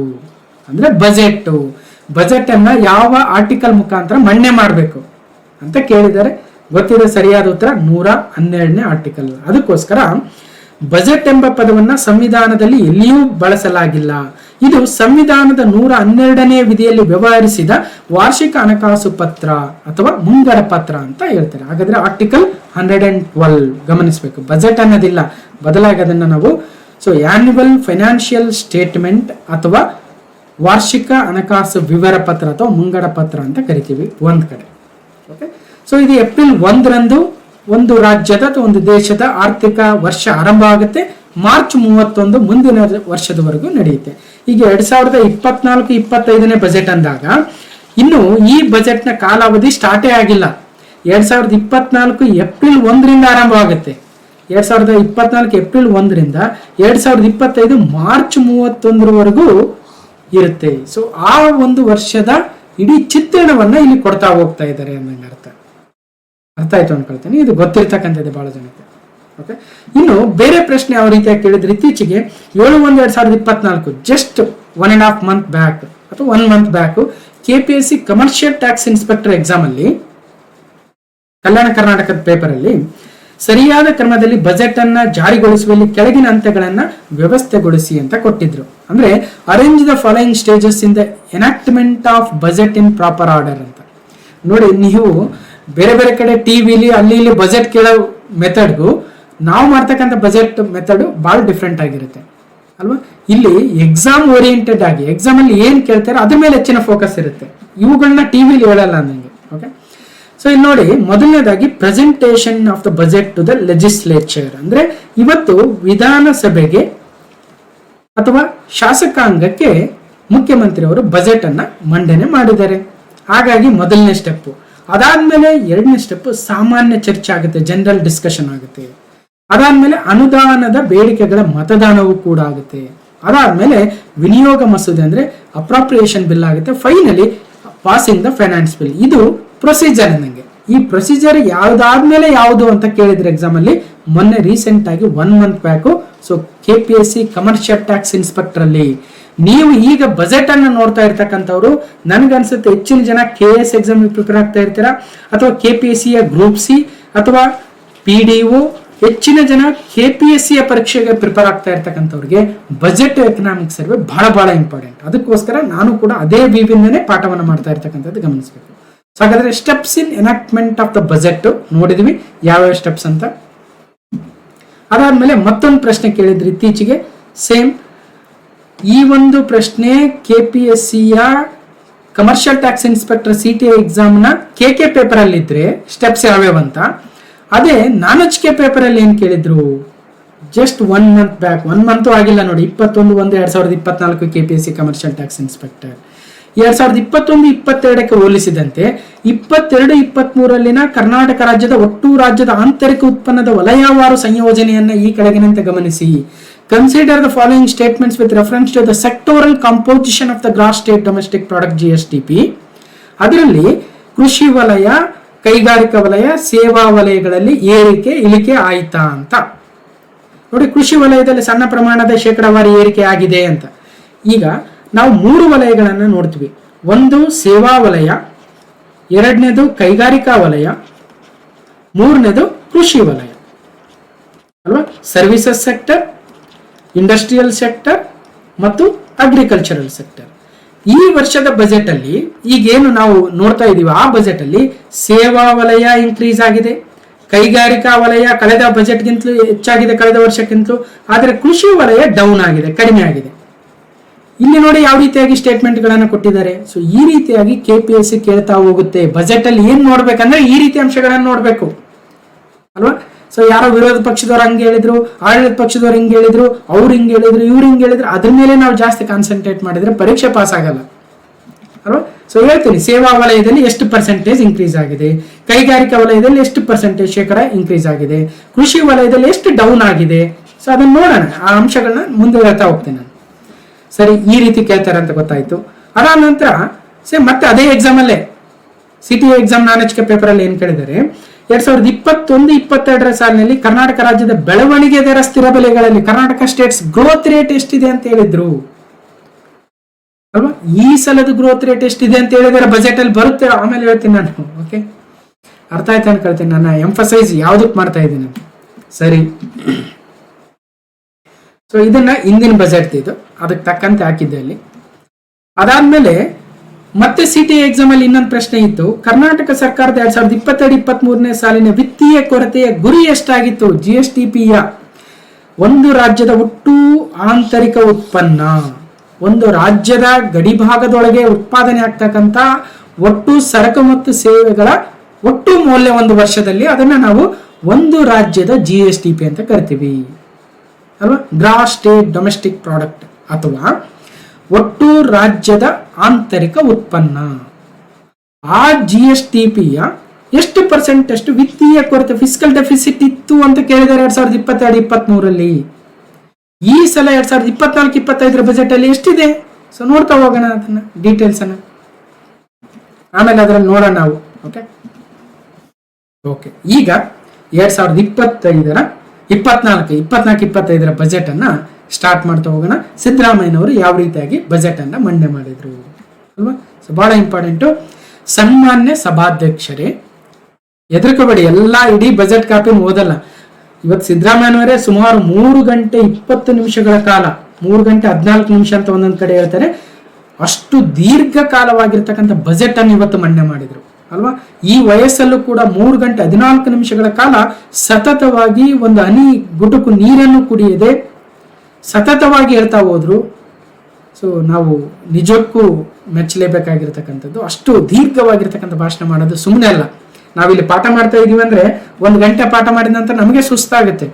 ಅಂದ್ರೆ ಬಜೆಟ್ ಅನ್ನ ಯಾವ ಆರ್ಟಿಕಲ್ ಮುಖಾಂತರ ಮಂಡನೆ ಮಾಡಬೇಕು ಅಂತ ಕೇಳಿದ್ದಾರೆ. ಗೊತ್ತಿದೆ ಸರಿಯಾದ ಉತ್ತರ 112ನೇ ಆರ್ಟಿಕಲ್. ಅದಕ್ಕೋಸ್ಕರ ಬಜೆಟ್ ಎಂಬ ಪದವನ್ನ ಸಂವಿಧಾನದಲ್ಲಿ ಎಲ್ಲಿಯೂ ಬಳಸಲಾಗಿಲ್ಲ. ಇದು ಸಂವಿಧಾನದ 112ನೇ ವಿಧಿಯಲ್ಲಿ ವ್ಯವಹರಿಸಿದ ವಾರ್ಷಿಕ ಹಣಕಾಸು ಪತ್ರ ಅಥವಾ ಮುಂಗಡ ಪತ್ರ ಅಂತ ಹೇಳ್ತಾರೆ. ಹಾಗಾದ್ರೆ ಆರ್ಟಿಕಲ್ 112 ಗಮನಿಸಬೇಕು. ಬಜೆಟ್ ಅನ್ನೋದಿಲ್ಲ, ಬದಲಾಗಿ ಅದನ್ನ ನಾವು ಆನ್ಯುವಲ್ ಫೈನಾನ್ಷಿಯಲ್ ಸ್ಟೇಟ್ಮೆಂಟ್ ಅಥವಾ ವಾರ್ಷಿಕ ಹಣಕಾಸು ವಿವರ ಪತ್ರ ಅಥವಾ ಮುಂಗಡ ಪತ್ರ ಅಂತ ಕರಿತೀವಿ ಒಂದ್ ಕಡೆ. ಓಕೆ, ಸೊ ಇದು ಏಪ್ರಿಲ್ 1ರಂದು ಒಂದು ರಾಜ್ಯದ ಅಥವಾ ಒಂದು ದೇಶದ ಆರ್ಥಿಕ ವರ್ಷ ಆರಂಭ ಆಗುತ್ತೆ. ಮಾರ್ಚ್ 31 ಮುಂದಿನ ವರ್ಷದವರೆಗೂ ನಡೆಯುತ್ತೆ. ಈಗ 2024-25ನೇ ಬಜೆಟ್ ಅಂದಾಗ ಇನ್ನು ಈ ಬಜೆಟ್ ನ ಕಾಲಾವಧಿ ಸ್ಟಾರ್ಟೇ ಆಗಿಲ್ಲ. 2024 ಏಪ್ರಿಲ್ 1ರಿಂದ ಆರಂಭವಾಗುತ್ತೆ. 2024 ಏಪ್ರಿಲ್ 1ರಿಂದ 2025 ಮಾರ್ಚ್ 31ರವರೆಗೂ ಇರುತ್ತೆ. ಸೊ ಆ ಒಂದು ವರ್ಷದ ಇಡೀ ಚಿತ್ರಣವನ್ನ ಇಲ್ಲಿ ಕೊಡ್ತಾ ಹೋಗ್ತಾ ಇದ್ದಾರೆ ಅನ್ನಂಗೆ ಅರ್ಥ ಆಯ್ತು ಅನ್ಕೊಳ್ತೇನೆ. ಇದು ಗೊತ್ತಿರ್ತಕ್ಕಂಥದ್ದು ಬಹಳ ಜನಕ್ಕೆ. ಓಕೆ, ಇನ್ನು ಬೇರೆ ಪ್ರಶ್ನೆ ಯಾವ ರೀತಿಯಾಗಿ ಕೇಳಿದ್ರೆ, ಇತ್ತೀಚೆಗೆ 7/1/2024 ಜಸ್ಟ್ 1.5 ಮಂತ್ ಬ್ಯಾಕ್ ಅಥವಾ 1 month back KPSC commercial tax inspector exam ಅಲ್ಲಿ ಕಲ್ಯಾಣ ಕರ್ನಾಟಕದ ಪೇಪರ್ ಅಲ್ಲಿ ಸರಿಯಾದ ಕ್ರಮದಲ್ಲಿ ಬಜೆಟ್ ಅನ್ನ ಜಾರಿಗೊಳಿಸುವಲ್ಲಿ ಕೆಳಗಿನ ಹಂತಗಳನ್ನ ವ್ಯವಸ್ಥೆಗೊಳಿಸಿ ಅಂತ ಕೊಟ್ಟಿದ್ರು. ಅಂದ್ರೆ arrange the following stages in the enactment of budget in proper order ಅಂತ. ನೋಡಿ, ನೀವು ಬೇರೆ ಬೇರೆ ಕಡೆ ಟಿವಿಲಿ ಅಲ್ಲಿ ಇಲ್ಲಿ ಬಜೆಟ್ ಕೇಳೋ ಮೆಥಡ್ಗೂ ನಾವು ಮಾಡ್ತಕ್ಕಂಥ ಬಜೆಟ್ ಮೆಥಡ್ ಬಹಳ ಡಿಫ್ರೆಂಟ್ ಆಗಿರುತ್ತೆ ಅಲ್ವಾ. ಇಲ್ಲಿ ಎಕ್ಸಾಮ್ ಓರಿಯೆಂಟೆಡ್ ಆಗಿ ಎಕ್ಸಾಮ್ ಅಲ್ಲಿ ಏನ್ ಕೇಳ್ತಾರೆ ಅದ್ರ ಮೇಲೆ ಹೆಚ್ಚಿನ ಫೋಕಸ್ ಇರುತ್ತೆ. ಇವುಗಳನ್ನ ಟಿವಿಲಿ ಹೇಳಲ್ಲ ನನಗೆ. ಓಕೆ, ಸೊ ಇಲ್ಲಿ ನೋಡಿ, ಮೊದಲನೇದಾಗಿ presentation of the budget to the legislature. ಅಂದ್ರೆ ಇವತ್ತು ವಿಧಾನಸಭೆಗೆ ಅಥವಾ ಶಾಸಕಾಂಗಕ್ಕೆ ಮುಖ್ಯಮಂತ್ರಿ ಅವರು ಬಜೆಟ್ ಅನ್ನ ಮಂಡನೆ ಮಾಡಿದ್ದಾರೆ. ಹಾಗಾಗಿ ಮೊದಲನೇ ಸ್ಟೆಪ್. ಅದಾದ್ಮೇಲೆ ಎರಡನೇ ಸ್ಟೆಪ್ ಸಾಮಾನ್ಯ ಚರ್ಚೆ ಆಗುತ್ತೆ, ಜನರಲ್ ಡಿಸ್ಕಷನ್ ಆಗುತ್ತೆ. ಅದಾದ್ಮೇಲೆ ಅನುದಾನದ ಬೇಡಿಕೆಗಳ ಮತದಾನವೂ ಕೂಡ ಆಗುತ್ತೆ. ಅದಾದ್ಮೇಲೆ ವಿನಿಯೋಗ ಮಸೂದೆ ಅಂದ್ರೆ ಅಪ್ರಾಪ್ರಿಯೇಷನ್ ಬಿಲ್ ಆಗುತ್ತೆ. Finally passing the finance bill. ಇದು ಪ್ರೊಸೀಜರ್. ನನಗೆ ಈ ಪ್ರೊಸೀಜರ್ ಯಾವ್ದಾದ್ಮೇಲೆ ಯಾವುದು ಅಂತ ಕೇಳಿದ್ರೆ ಎಕ್ಸಾಮ್ ಅಲ್ಲಿ ಮೊನ್ನೆ ರೀಸೆಂಟ್ ಆಗಿ 1 month back. So KPSC commercial tax inspector ಅಲ್ಲಿ ನೀವು ಈಗ ಬಜೆಟ್ ಅನ್ನ ನೋಡ್ತಾ ಇರ್ತಕ್ಕಂಥವ್ರು, ನನ್ಗನ್ಸುತ್ತೆ ಹೆಚ್ಚಿನ ಜನ KS ಎಕ್ಸಾಮ್ ಪ್ರಿಪೇರ್ ಆಗ್ತಾ ಇರ್ತೀರಾ, ಅಥವಾ KPSC ಗ್ರೂಪ್ ಸಿ ಅಥವಾ PDO. ಹೆಚ್ಚಿನ ಜನ KPSC ಪರೀಕ್ಷೆಗೆ ಪ್ರಿಪೇರ್ ಆಗ್ತಾ ಇರ್ತಕ್ಕಂಥವ್ರಿಗೆ ಬಜೆಟ್ ಎಕನಾಮಿಕ್ಸ್ ಸರ್ವೆ ಬಹಳ ಇಂಪಾರ್ಟೆಂಟ್. ಅದಕ್ಕೋಸ್ಕರ ನಾನು ಕೂಡ ಅದೇ ವಿವಿಂದನೇ ಪಾಠವನ್ನು ಮಾಡ್ತಾ ಇರ್ತಕ್ಕಂಥದ್ದು ಗಮನಿಸಬೇಕು. ಸೊ ಹಾಗಾದ್ರೆ steps in enactment of the budget ನೋಡಿದ್ವಿ, ಯಾವ್ಯಾವ ಸ್ಟೆಪ್ಸ್ ಅಂತ. ಅದಾದ್ಮೇಲೆ ಮತ್ತೊಂದು ಪ್ರಶ್ನೆ ಕೇಳಿದ್ರಿ ಇತ್ತೀಚೆಗೆ, ಸೇಮ್ ಈ ಒಂದು ಪ್ರಶ್ನೆ KPSCಯ commercial tax inspector CTA exam ನ KK ಪೇಪರ್ ಅಲ್ಲಿ ಇದ್ರೆ ಸ್ಟೆಪ್ಸ್ ಯಾವ್ಯಾವ ಅಂತ. ಅದೇ ನಾನಚ್ಕೆ ಪೇಪರ್ ಅಲ್ಲಿ ಏನ್ ಕೇಳಿದ್ರು ಜಸ್ಟ್ 1 ಮಂತ್ ಬ್ಯಾಕ್, 1 ಮಂತ್ ಆಗಿಲ್ಲ ನೋಡಿ, 21/1/2024 KPSC ಕಮರ್ಷಿಯಲ್ ಟ್ಯಾಕ್ಸ್ ಇನ್ಸ್ಪೆಕ್ಟರ್. 2021-22ಕ್ಕೆ ಹೋಲಿಸಿದಂತೆ 22-23ರಲ್ಲಿನ ಕರ್ನಾಟಕ ರಾಜ್ಯದ ಒಟ್ಟು ರಾಜ್ಯದ ಆಂತರಿಕ ಉತ್ಪನ್ನದ ವಲಯವಾರು ಸಂಯೋಜನೆಯನ್ನ ಈ ಕೆಳಗಿನಂತೆ ಗಮನಿಸಿ. Consider the following statements with reference to the sectoral composition of the gross state domestic product GSDP. ಅದರಲ್ಲಿ ಕೃಷಿ ವಲಯ, ಕೈಗಾರಿಕಾ ವಲಯ, ಸೇವಾ ವಲಯಗಳಲ್ಲಿ ಏರಿಕೆ ಇಳಿಕೆ ಆಯ್ತಾ ಅಂತ ನೋಡಿ. ಕೃಷಿ ವಲಯದಲ್ಲಿ ಸಣ್ಣ ಪ್ರಮಾಣದ ಶೇಕಡಾವಾರಿ ಏರಿಕೆ ಆಗಿದೆ ಅಂತ. ಈಗ ನಾವು 3 ವಲಯಗಳನ್ನು ನೋಡ್ತೀವಿ. ಒಂದು ಸೇವಾ ವಲಯ, ಎರಡನೇದು ಕೈಗಾರಿಕಾ ವಲಯ, ಮೂರನೇದು ಕೃಷಿ ವಲಯ ಅಲ್ವಾ. ಸರ್ವಿಸಸ್ ಸೆಕ್ಟರ್, ಇಂಡಸ್ಟ್ರಿಯಲ್ ಸೆಕ್ಟರ್ ಮತ್ತು ಅಗ್ರಿಕಲ್ಚರಲ್ ಸೆಕ್ಟರ್. ಈ ವರ್ಷದ ಬಜೆಟ್ ಅಲ್ಲಿ ಈಗೇನು ನಾವು ನೋಡ್ತಾ ಇದೀವಿ, ಆ ಬಜೆಟ್ ಅಲ್ಲಿ ಸೇವಾ ವಲಯ ಇನ್ಕ್ರೀಸ್ ಆಗಿದೆ, ಕೈಗಾರಿಕಾ ವಲಯ ಕಳೆದ ಬಜೆಟ್ಗಿಂತಲೂ ಹೆಚ್ಚಾಗಿದೆ, ಕಳೆದ ವರ್ಷಕ್ಕಿಂತಲೂ. ಆದರೆ ಕೃಷಿ ವಲಯ ಡೌನ್ ಆಗಿದೆ, ಕಡಿಮೆ ಆಗಿದೆ. ಇಲ್ಲಿ ನೋಡಿ ಯಾವ ರೀತಿಯಾಗಿ ಸ್ಟೇಟ್ಮೆಂಟ್ ಗಳನ್ನ ಕೊಟ್ಟಿದ್ದಾರೆ. ಸೊ ಈ ರೀತಿಯಾಗಿ KPSC ಕೇಳ್ತಾ ಹೋಗುತ್ತೆ. ಬಜೆಟ್ ಅಲ್ಲಿ ಏನ್ ನೋಡ್ಬೇಕಂದ್ರೆ ಈ ರೀತಿ ಅಂಶಗಳನ್ನ ನೋಡ್ಬೇಕು ಅಲ್ವಾ. ಸೊ ಯಾರೋ ವಿರೋಧ ಪಕ್ಷದವ್ರು ಹಂಗೆ ಹೇಳಿದ್ರು, ಆಡಳಿತ ಪಕ್ಷದವ್ರು ಹಿಂಗೆ ಹೇಳಿದ್ರು, ಅವ್ರು ಹಿಂಗೆ ಹೇಳಿದ್ರು, ಇವ್ರು ಹಿಂಗೆ ಹೇಳಿದ್ರು, ಅದ್ರ ಮೇಲೆ ನಾವು ಜಾಸ್ತಿ ಕಾನ್ಸಂಟ್ರೇಟ್ ಮಾಡಿದ್ರೆ ಪರೀಕ್ಷೆ ಪಾಸ್ ಆಗಲ್ಲ ಅಲ್ವಾ. ಸೊ ಹೇಳ್ತೀನಿ, ಸೇವಾ ವಲಯದಲ್ಲಿ ಎಷ್ಟು ಪರ್ಸೆಂಟೇಜ್ ಇನ್ಕ್ರೀಸ್ ಆಗಿದೆ, ಕೈಗಾರಿಕಾ ವಲಯದಲ್ಲಿ ಎಷ್ಟು ಪರ್ಸೆಂಟೇಜ್ ಶೇಕಡ ಇನ್ಕ್ರೀಸ್ ಆಗಿದೆ, ಕೃಷಿ ವಲಯದಲ್ಲಿ ಎಷ್ಟು ಡೌನ್ ಆಗಿದೆ. ಸೊ ಅದನ್ನ ನೋಡೋಣ, ಆ ಅಂಶಗಳನ್ನ ಮುಂದೆ ಹೇಳ್ತಾ ಹೋಗ್ತೇನೆ ನಾನು. ಸರಿ, ಈ ರೀತಿ ಕೇಳ್ತಾರೆ ಅಂತ ಗೊತ್ತಾಯ್ತು. ಅದಾದ ನಂತರ ಮತ್ತೆ ಅದೇ ಎಕ್ಸಾಮ್ ಅಲ್ಲೇ CTA ಎಕ್ಸಾಮ್ ನಾನಚ್ಕೆ ಪೇಪರ್ ಅಲ್ಲಿ ಏನ್ ಕೇಳಿದರೆ 2021-22ರ ಸಾಲಿನಲ್ಲಿ ಕರ್ನಾಟಕ ರಾಜ್ಯದ ಬೆಳವಣಿಗೆ ದರ ಸ್ಥಿರ ಬೆಲೆಗಳಲ್ಲಿ ಕರ್ನಾಟಕ ಸ್ಟೇಟ್ಸ್ ಗ್ರೋತ್ ರೇಟ್ ಎಷ್ಟಿದೆ ಅಂತ ಹೇಳಿದ್ರು ಅಲ್ವಾ. ಈ ಸಲದ ಗ್ರೋತ್ ರೇಟ್ ಎಷ್ಟಿದೆ ಅಂತ ಹೇಳಿದರೆ ಬಜೆಟ್ ಅಲ್ಲಿ ಬರುತ್ತೆ, ಆಮೇಲೆ ಹೇಳ್ತೀನಿ ನಾನು. ಓಕೆ, ಅರ್ಥ ಆಯ್ತು ಅನ್ಕೊಳ್ತೀನಿ. ನನ್ನ ಎಂಫಸೈಸ್ ಯಾವ್ದಕ್ ಮಾಡ್ತಾ ಇದ್ದೀನಿ. ಸರಿ, ಸೊ ಇದನ್ನ ಹಿಂದಿನ ಬಜೆಟ್ ಇದು ಅದಕ್ಕೆ ತಕ್ಕಂತೆ ಹಾಕಿದ್ದೆ ಅಲ್ಲಿ. ಅದಾದ್ಮೇಲೆ ಮತ್ತೆ CTA ಎಕ್ಸಾಮ್ ಅಲ್ಲಿ ಇನ್ನೊಂದು ಪ್ರಶ್ನೆ ಇತ್ತು. ಕರ್ನಾಟಕ ಸರ್ಕಾರದ 2022-23ನೇ ಸಾಲಿನ ವಿತ್ತೀಯ ಕೊರತೆಯ ಗುರಿ ಎಷ್ಟಾಗಿತ್ತು GSDPಯ? ಒಂದು ರಾಜ್ಯದ ಒಟ್ಟು ಆಂತರಿಕ ಉತ್ಪನ್ನ, ಒಂದು ರಾಜ್ಯದ ಗಡಿಭಾಗದೊಳಗೆ ಉತ್ಪಾದನೆ ಆಗ್ತಕ್ಕಂಥ ಒಟ್ಟು ಸರಕು ಮತ್ತು ಸೇವೆಗಳ ಒಟ್ಟು ಮೌಲ್ಯ ಒಂದು ವರ್ಷದಲ್ಲಿ, ಅದನ್ನ ನಾವು ಒಂದು ರಾಜ್ಯದ GSDP ಅಂತ ಕರಿತೀವಿ ಅಲ್ವಾ. ಗ್ರಾಸ್ ಸ್ಟೇಟ್ ಡೊಮೆಸ್ಟಿಕ್ ಪ್ರಾಡಕ್ಟ್ ಅಥವಾ ಒಟ್ಟು ರಾಜ್ಯದ ಆಂತರಿಕ ಉತ್ಪನ್ನ. ಆ GSDPಯ ಎಷ್ಟು ಪರ್ಸೆಂಟ್ ಅಷ್ಟು ವಿತ್ತೀಯ ಕೊರತೆ ಫಿಸಿಕಲ್ ಡೆಫಿಸಿಟ್ ಇತ್ತು ಅಂತ ಕೇಳಿದ್ದಾರೆ 2022-23 ಈ ಸಲ 2024-25 ಬಜೆಟ್ ಅಲ್ಲಿ ಎಷ್ಟಿದೆ? ಸೊ ನೋಡ್ತಾ ಹೋಗೋಣ ಅದನ್ನ ಡೀಟೇಲ್ಸ್ ಅನ್ನ, ಆಮೇಲೆ ಅದರಲ್ಲಿ ನೋಡೋಣ ನಾವು. ಓಕೆ ಈಗ 2024-25 ಬಜೆಟ್ ಅನ್ನ ಸ್ಟಾರ್ಟ್ ಮಾಡ್ತಾ ಹೋಗೋಣ. ಸಿದ್ದರಾಮಯ್ಯನವರು ಯಾವ ರೀತಿಯಾಗಿ ಬಜೆಟ್ ಅನ್ನ ಮಂಡನೆ ಮಾಡಿದ್ರು ಅಲ್ವಾ? ಸೊ ಬಹಳ ಇಂಪಾರ್ಟೆಂಟು. ಸನ್ಮಾನ್ಯ ಸಭಾಧ್ಯಕ್ಷರೇ, ಹೆದರ್ಕೋಬೇಡಿ, ಎಲ್ಲ ಇಡೀ ಬಜೆಟ್ ಕಾಪಿ ಓದಲ್ಲ. ಇವತ್ತು ಸಿದ್ದರಾಮಯ್ಯನವರೇ ಸುಮಾರು 3 ಗಂಟೆ 20 ನಿಮಿಷಗಳ ಕಾಲ, 3 ಗಂಟೆ 14 ನಿಮಿಷ ಅಂತ ಒಂದೊಂದು ಕಡೆ ಹೇಳ್ತಾರೆ, ಅಷ್ಟು ದೀರ್ಘಕಾಲವಾಗಿರ್ತಕ್ಕಂಥ ಬಜೆಟ್ ಅನ್ನು ಇವತ್ತು ಮಂಡನೆ ಮಾಡಿದ್ರು ಅಲ್ವಾ? ಈ ವಯಸ್ಸಲ್ಲೂ ಕೂಡ 3 ಗಂಟೆ 14 ನಿಮಿಷಗಳ ಕಾಲ ಸತತವಾಗಿ ಒಂದು ಹನಿ ಗುಟುಕು ನೀರನ್ನು ಕುಡಿಯದೆ ಸತತವಾಗಿ ಹೇಳ್ತಾ ಹೋದ್ರು. ಸೊ ನಾವು ನಿಜಕ್ಕೂ ಮೆಚ್ಚಲೇಬೇಕಾಗಿರ್ತಕ್ಕಂಥದ್ದು. ಅಷ್ಟು ದೀರ್ಘವಾಗಿರ್ತಕ್ಕಂಥ ಭಾಷಣ ಮಾಡೋದು ಸುಮ್ಮನೆ ಅಲ್ಲ. ನಾವಿಲ್ಲಿ ಪಾಠ ಮಾಡ್ತಾ ಇದೀವಿ ಅಂದ್ರೆ 1 ಗಂಟೆ ಪಾಠ ಮಾಡಿದ ನಂತರ ನಮಗೆ ಸುಸ್ತಾಗುತ್ತೆ.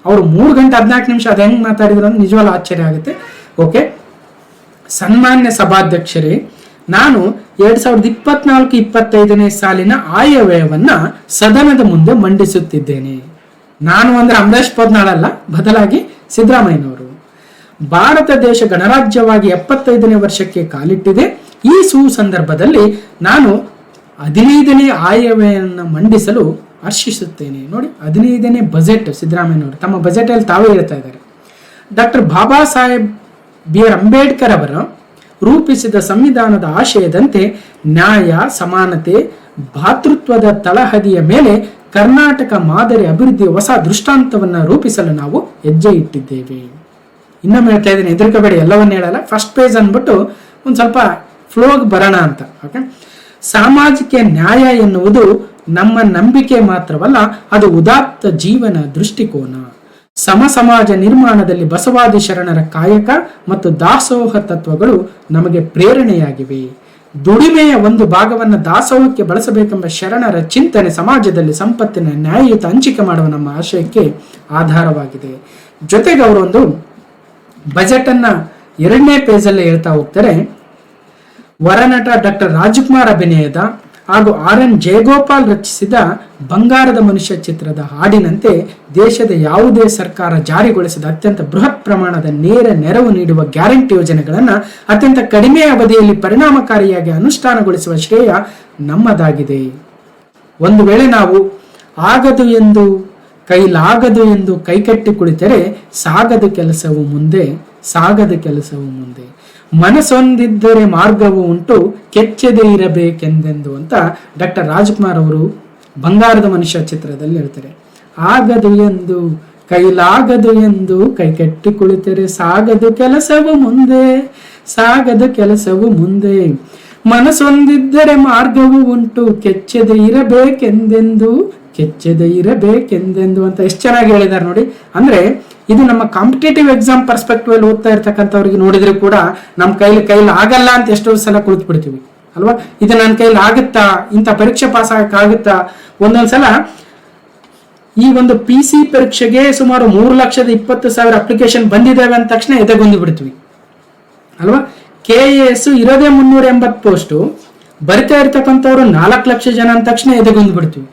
ಅವರು 3 ಗಂಟೆ 14 ನಿಮಿಷ ಅದು ಹೆಂಗ್ ಮಾತಾಡಿದ್ರು ಅಂದ್ರೆ ನಿಜವಾಗ್ಲೂ ಆಶ್ಚರ್ಯ ಆಗುತ್ತೆ. ಓಕೆ, ಸನ್ಮಾನ್ಯ ಸಭಾಧ್ಯಕ್ಷರೇ, ನಾನು 2024-25 ಸಾಲಿನ ಆಯವ್ಯಯವನ್ನ ಸದನದ ಮುಂದೆ ಮಂಡಿಸುತ್ತಿದ್ದೇನೆ. ನಾನು ಅಂದ್ರೆ ಅಮರೇಶ್ ಪೋತ್ನಾಳ್ ಅಲ್ಲ, ಬದಲಾಗಿ ಸಿದ್ದರಾಮಯ್ಯನವರು. ಭಾರತ ದೇಶ ಗಣರಾಜ್ಯವಾಗಿ 75ನೇ ವರ್ಷಕ್ಕೆ ಕಾಲಿಟ್ಟಿದೆ. ಈ ಸುಸಂದರ್ಭದಲ್ಲಿ ನಾನು 15ನೇ ಆಯವ್ಯಯವನ್ನು ಮಂಡಿಸಲು ಹರ್ಷಿಸುತ್ತೇನೆ. ನೋಡಿ, 15ನೇ ಬಜೆಟ್ ಸಿದ್ದರಾಮಯ್ಯನವರು ತಮ್ಮ ಬಜೆಟ್ ಅಲ್ಲಿ ತಾವೇ ಹೇಳ್ತಾ ಇದ್ದಾರೆ. Doctor Baba Saheb B.R. ಅಂಬೇಡ್ಕರ್ ಅವರ ರೂಪಿಸಿದ ಸಂವಿಧಾನದ ಆಶಯದಂತೆ ನ್ಯಾಯ, ಸಮಾನತೆ, ಭಾತೃತ್ವದ ತಳಹದಿಯ ಮೇಲೆ ಕರ್ನಾಟಕ ಮಾದರಿ ಅಭಿವೃದ್ಧಿಯ ಹೊಸ ದೃಷ್ಟಾಂತವನ್ನ ರೂಪಿಸಲು ನಾವು ಹೆಜ್ಜೆ ಇಟ್ಟಿದ್ದೇವೆ. ಇನ್ನೊಮ್ಮೆ ಹೇಳ್ತಾ ಇದ್ದೀನಿ, ಹೆದರ್ಕೋಬೇಡಿ, ಎಲ್ಲವನ್ನ ಹೇಳಲ್ಲ, ಫಸ್ಟ್ ಪೇಜ್ ಅಂದ್ಬಿಟ್ಟು ಒಂದು ಸ್ವಲ್ಪ ಫ್ಲೋಗ್ ಬರೋಣ ಅಂತ. ಓಕೆ, ಸಾಮಾಜಿಕ ನ್ಯಾಯ ಎನ್ನುವುದು ನಮ್ಮ ನಂಬಿಕೆ ಮಾತ್ರವಲ್ಲ, ಅದು ಉದಾತ್ತ ಜೀವನ ದೃಷ್ಟಿಕೋನ. ಸಮ ಸಮಾಜ ನಿರ್ಮಾಣದಲ್ಲಿ ಬಸವಾದಿ ಶರಣರ ಕಾಯಕ ಮತ್ತು ದಾಸೋಹ ತತ್ವಗಳು ನಮಗೆ ಪ್ರೇರಣೆಯಾಗಿವೆ. ದುಡಿಮೆಯ ಒಂದು ಭಾಗವನ್ನು ದಾಸೋಹಕ್ಕೆ ಬಳಸಬೇಕೆಂಬ ಶರಣರ ಚಿಂತನೆ ಸಮಾಜದಲ್ಲಿ ಸಂಪತ್ತಿನ ನ್ಯಾಯಯುತ ಹಂಚಿಕೆ ಮಾಡುವ ನಮ್ಮ ಆಶಯಕ್ಕೆ ಆಧಾರವಾಗಿದೆ. ಜೊತೆಗೆ ಅವರೊಂದು ಬಜೆಟ್ ಅನ್ನ 2ನೇ ಪೇಜಲ್ಲಿ ಹೇಳ್ತಾ ಹೋಗ್ತಾರೆ. ವರನಟ ಡಾಕ್ಟರ್ ರಾಜ್ಕುಮಾರ್ ಅಭಿನಯದ ಹಾಗೂ R.N. ಜಯಗೋಪಾಲ್ ರಚಿಸಿದ ಬಂಗಾರದ ಮನುಷ್ಯ ಚಿತ್ರದ ಹಾಡಿನಂತೆ ದೇಶದ ಯಾವುದೇ ಸರ್ಕಾರ ಜಾರಿಗೊಳಿಸಿದ ಅತ್ಯಂತ ಬೃಹತ್ ಪ್ರಮಾಣದ ನೇರ ನೆರವು ನೀಡುವ ಗ್ಯಾರಂಟಿ ಯೋಜನೆಗಳನ್ನು ಅತ್ಯಂತ ಕಡಿಮೆ ಅವಧಿಯಲ್ಲಿ ಪರಿಣಾಮಕಾರಿಯಾಗಿ ಅನುಷ್ಠಾನಗೊಳಿಸುವ ಶ್ರೇಯ ನಮ್ಮದಾಗಿದೆ. ಒಂದು ವೇಳೆ ನಾವು ಆಗದು ಎಂದು ಕೈಲಾಗದು ಎಂದು ಕೈಕಟ್ಟಿ ಕುಳಿತರೆ ಸಾಗದ ಕೆಲಸವು ಮುಂದೆ, ಸಾಗದ ಕೆಲಸವು ಮುಂದೆ. ಮನಸ್ಸೊಂದಿದ್ದರೆ ಮಾರ್ಗವು ಉಂಟು, ಕೆಚ್ಚದೆ ಇರಬೇಕೆಂದೆಂದು ಅಂತ ಡಾಕ್ಟರ್ ರಾಜ್ಕುಮಾರ್ ಅವರು ಬಂಗಾರದ ಮನುಷ್ಯ ಚಿತ್ರದಲ್ಲಿ ಹೇಳ್ತಾರೆ. ಆಗದು ಎಂದು ಕೈಲಾಗದು ಎಂದು ಕೈಕಟ್ಟಿ ಕುಳಿತರೆ ಸಾಗದು ಕೆಲಸವು ಮುಂದೆ, ಸಾಗದ ಕೆಲಸವು ಮುಂದೆ. ಮನಸ್ಸೊಂದಿದ್ದರೆ ಮಾರ್ಗವು ಉಂಟು, ಕೆಚ್ಚದೆ ಇರಬೇಕೆಂದೆಂದು, ಕೆಚ್ಚದೆ ಇರಬೇಕೆಂದೆಂದು ಅಂತ ಎಷ್ಟು ಚೆನ್ನಾಗಿ ಹೇಳಿದ್ದಾರೆ ನೋಡಿ. ಅಂದ್ರೆ ಇದು ನಮ್ಮ ಕಾಂಪಿಟೇಟಿವ್ ಎಕ್ಸಾಮ್ ಪರ್ಸ್ಪೆಕ್ಟಿವ್ ಅಲ್ಲಿ ಓದ್ತಾ ಇರ್ತಕ್ಕಂಥವ್ರಿಗೆ ನೋಡಿದ್ರು ಕೂಡ ನಮ್ಮ ಕೈಲಿ ಆಗಲ್ಲ ಅಂತ ಎಷ್ಟೋ ಸಲ ಕುಳಿತು ಬಿಡ್ತೀವಿ ಅಲ್ವಾ? ಇದು ನನ್ನ ಕೈಲಿ ಆಗುತ್ತಾ, ಇಂಥ ಪರೀಕ್ಷೆ ಪಾಸ್ ಆಗಕ್ಕಾಗುತ್ತಾ? ಒಂದೊಂದ್ಸಲ ಈ ಒಂದು PC ಪರೀಕ್ಷೆಗೆ ಸುಮಾರು 3,20,000 ಅಪ್ಲಿಕೇಶನ್ ಬಂದಿದ್ದಾವೆ ಅಂದ ತಕ್ಷಣ ಎದೆಗೊಂದು ಬಿಡ್ತೀವಿ ಅಲ್ವಾ? KAS ಇರೋದೇ 380 ಪೋಸ್ಟು, ಬರಿತಾ ಇರ್ತಕ್ಕಂಥವ್ರು 4 ಲಕ್ಷ ಜನ ಅಂದ ತಕ್ಷಣ ಎದೆಗೊಂದು ಬಿಡ್ತೀವಿ.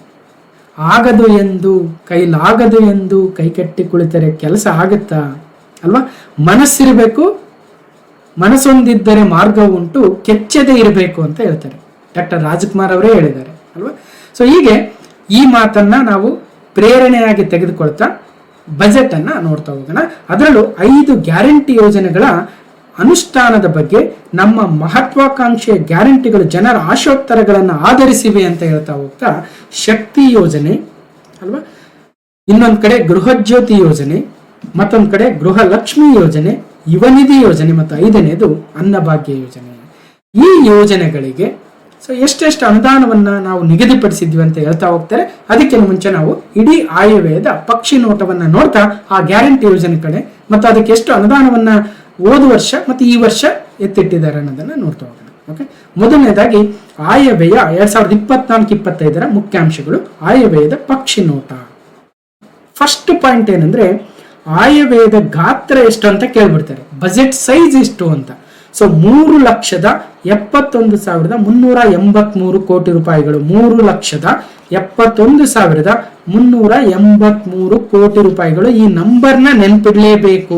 ಆಗದು ಎಂದು ಕೈಲಾಗದು ಎಂದು ಕೈಕಟ್ಟಿ ಕುಳಿತರೆ ಕೆಲಸ ಆಗುತ್ತಾ ಅಲ್ವಾ? ಮನಸ್ಸಿರಬೇಕು, ಮನಸ್ಸೊಂದಿದ್ದರೆ ಮಾರ್ಗ ಉಂಟು, ಕೆಚ್ಚದೆ ಇರಬೇಕು ಅಂತ ಹೇಳ್ತಾರೆ. ಡಾಕ್ಟರ್ ರಾಜ್ಕುಮಾರ್ ಅವರೇ ಹೇಳಿದ್ದಾರೆ ಅಲ್ವಾ? ಸೊ ಹೀಗೆ ಈ ಮಾತನ್ನ ನಾವು ಪ್ರೇರಣೆಯಾಗಿ ತೆಗೆದುಕೊಳ್ತಾ ಬಜೆಟ್ ಅನ್ನ ನೋಡ್ತಾ ಹೋಗೋಣ. ಅದರಲ್ಲೂ 5 ಗ್ಯಾರಂಟಿ ಯೋಜನೆಗಳ ಅನುಷ್ಠಾನದ ಬಗ್ಗೆ, ನಮ್ಮ ಮಹತ್ವಾಕಾಂಕ್ಷೆಯ ಗ್ಯಾರಂಟಿಗಳು ಜನರ ಆಶೋತ್ತರಗಳನ್ನು ಆಧರಿಸಿವೆ ಅಂತ ಹೇಳ್ತಾ ಹೋಗ್ತಾ, ಶಕ್ತಿ ಯೋಜನೆ ಅಲ್ವಾ, ಇನ್ನೊಂದು ಕಡೆ ಗೃಹಜ್ಯೋತಿ ಯೋಜನೆ, ಮತ್ತೊಂದು ಕಡೆ ಗೃಹಲಕ್ಷ್ಮಿ ಯೋಜನೆ, ಯುವನಿಧಿ ಯೋಜನೆ ಮತ್ತು 5ನೇದು ಅನ್ನಭಾಗ್ಯ ಯೋಜನೆ. ಈ ಯೋಜನೆಗಳಿಗೆ ಸೊ ಎಷ್ಟೆಷ್ಟು ಅನುದಾನವನ್ನ ನಾವು ನಿಗದಿಪಡಿಸಿದ್ವಿ ಅಂತ ಹೇಳ್ತಾ ಹೋಗ್ತಾರೆ. ಅದಕ್ಕಿಂತ ಮುಂಚೆ ನಾವು ಇಡೀ ಆಯವ್ಯಯದ ಪಕ್ಷಿ ನೋಟವನ್ನ ನೋಡ್ತಾ ಆ ಗ್ಯಾರಂಟಿ ಯೋಜನೆ ಕಡೆ ಮತ್ತು ಅದಕ್ಕೆ ಎಷ್ಟು ಅನುದಾನವನ್ನ ಹೋದ ವರ್ಷ ಮತ್ತು ಈ ವರ್ಷ ಎತ್ತಿಟ್ಟಿದ್ದಾರೆ ಅನ್ನೋದನ್ನ ನೋಡ್ತಾ ಹೋಗೋಣ. ಓಕೆ, ಮೊದಲನೇದಾಗಿ ಆಯವ್ಯಯ 2024-25 ಮುಖ್ಯಾಂಶಗಳು. ಆಯವ್ಯಯದ ಪಕ್ಷಿ ನೋಟ. ಫಸ್ಟ್ ಪಾಯಿಂಟ್ ಏನಂದ್ರೆ, ಆಯವ್ಯಯದ ಗಾತ್ರ ಎಷ್ಟು ಅಂತ ಕೇಳ್ಬಿಡ್ತಾರೆ, ಬಜೆಟ್ ಸೈಜ್ ಎಷ್ಟು ಅಂತ. ಸೊ 3,71,383 ಕೋಟಿ ರೂಪಾಯಿಗಳು, 3,71,383 ಕೋಟಿ ರೂಪಾಯಿಗಳು. ಈ ನಂಬರ್ನ ನೆನ್ಪಿಡ್ಲೇಬೇಕು.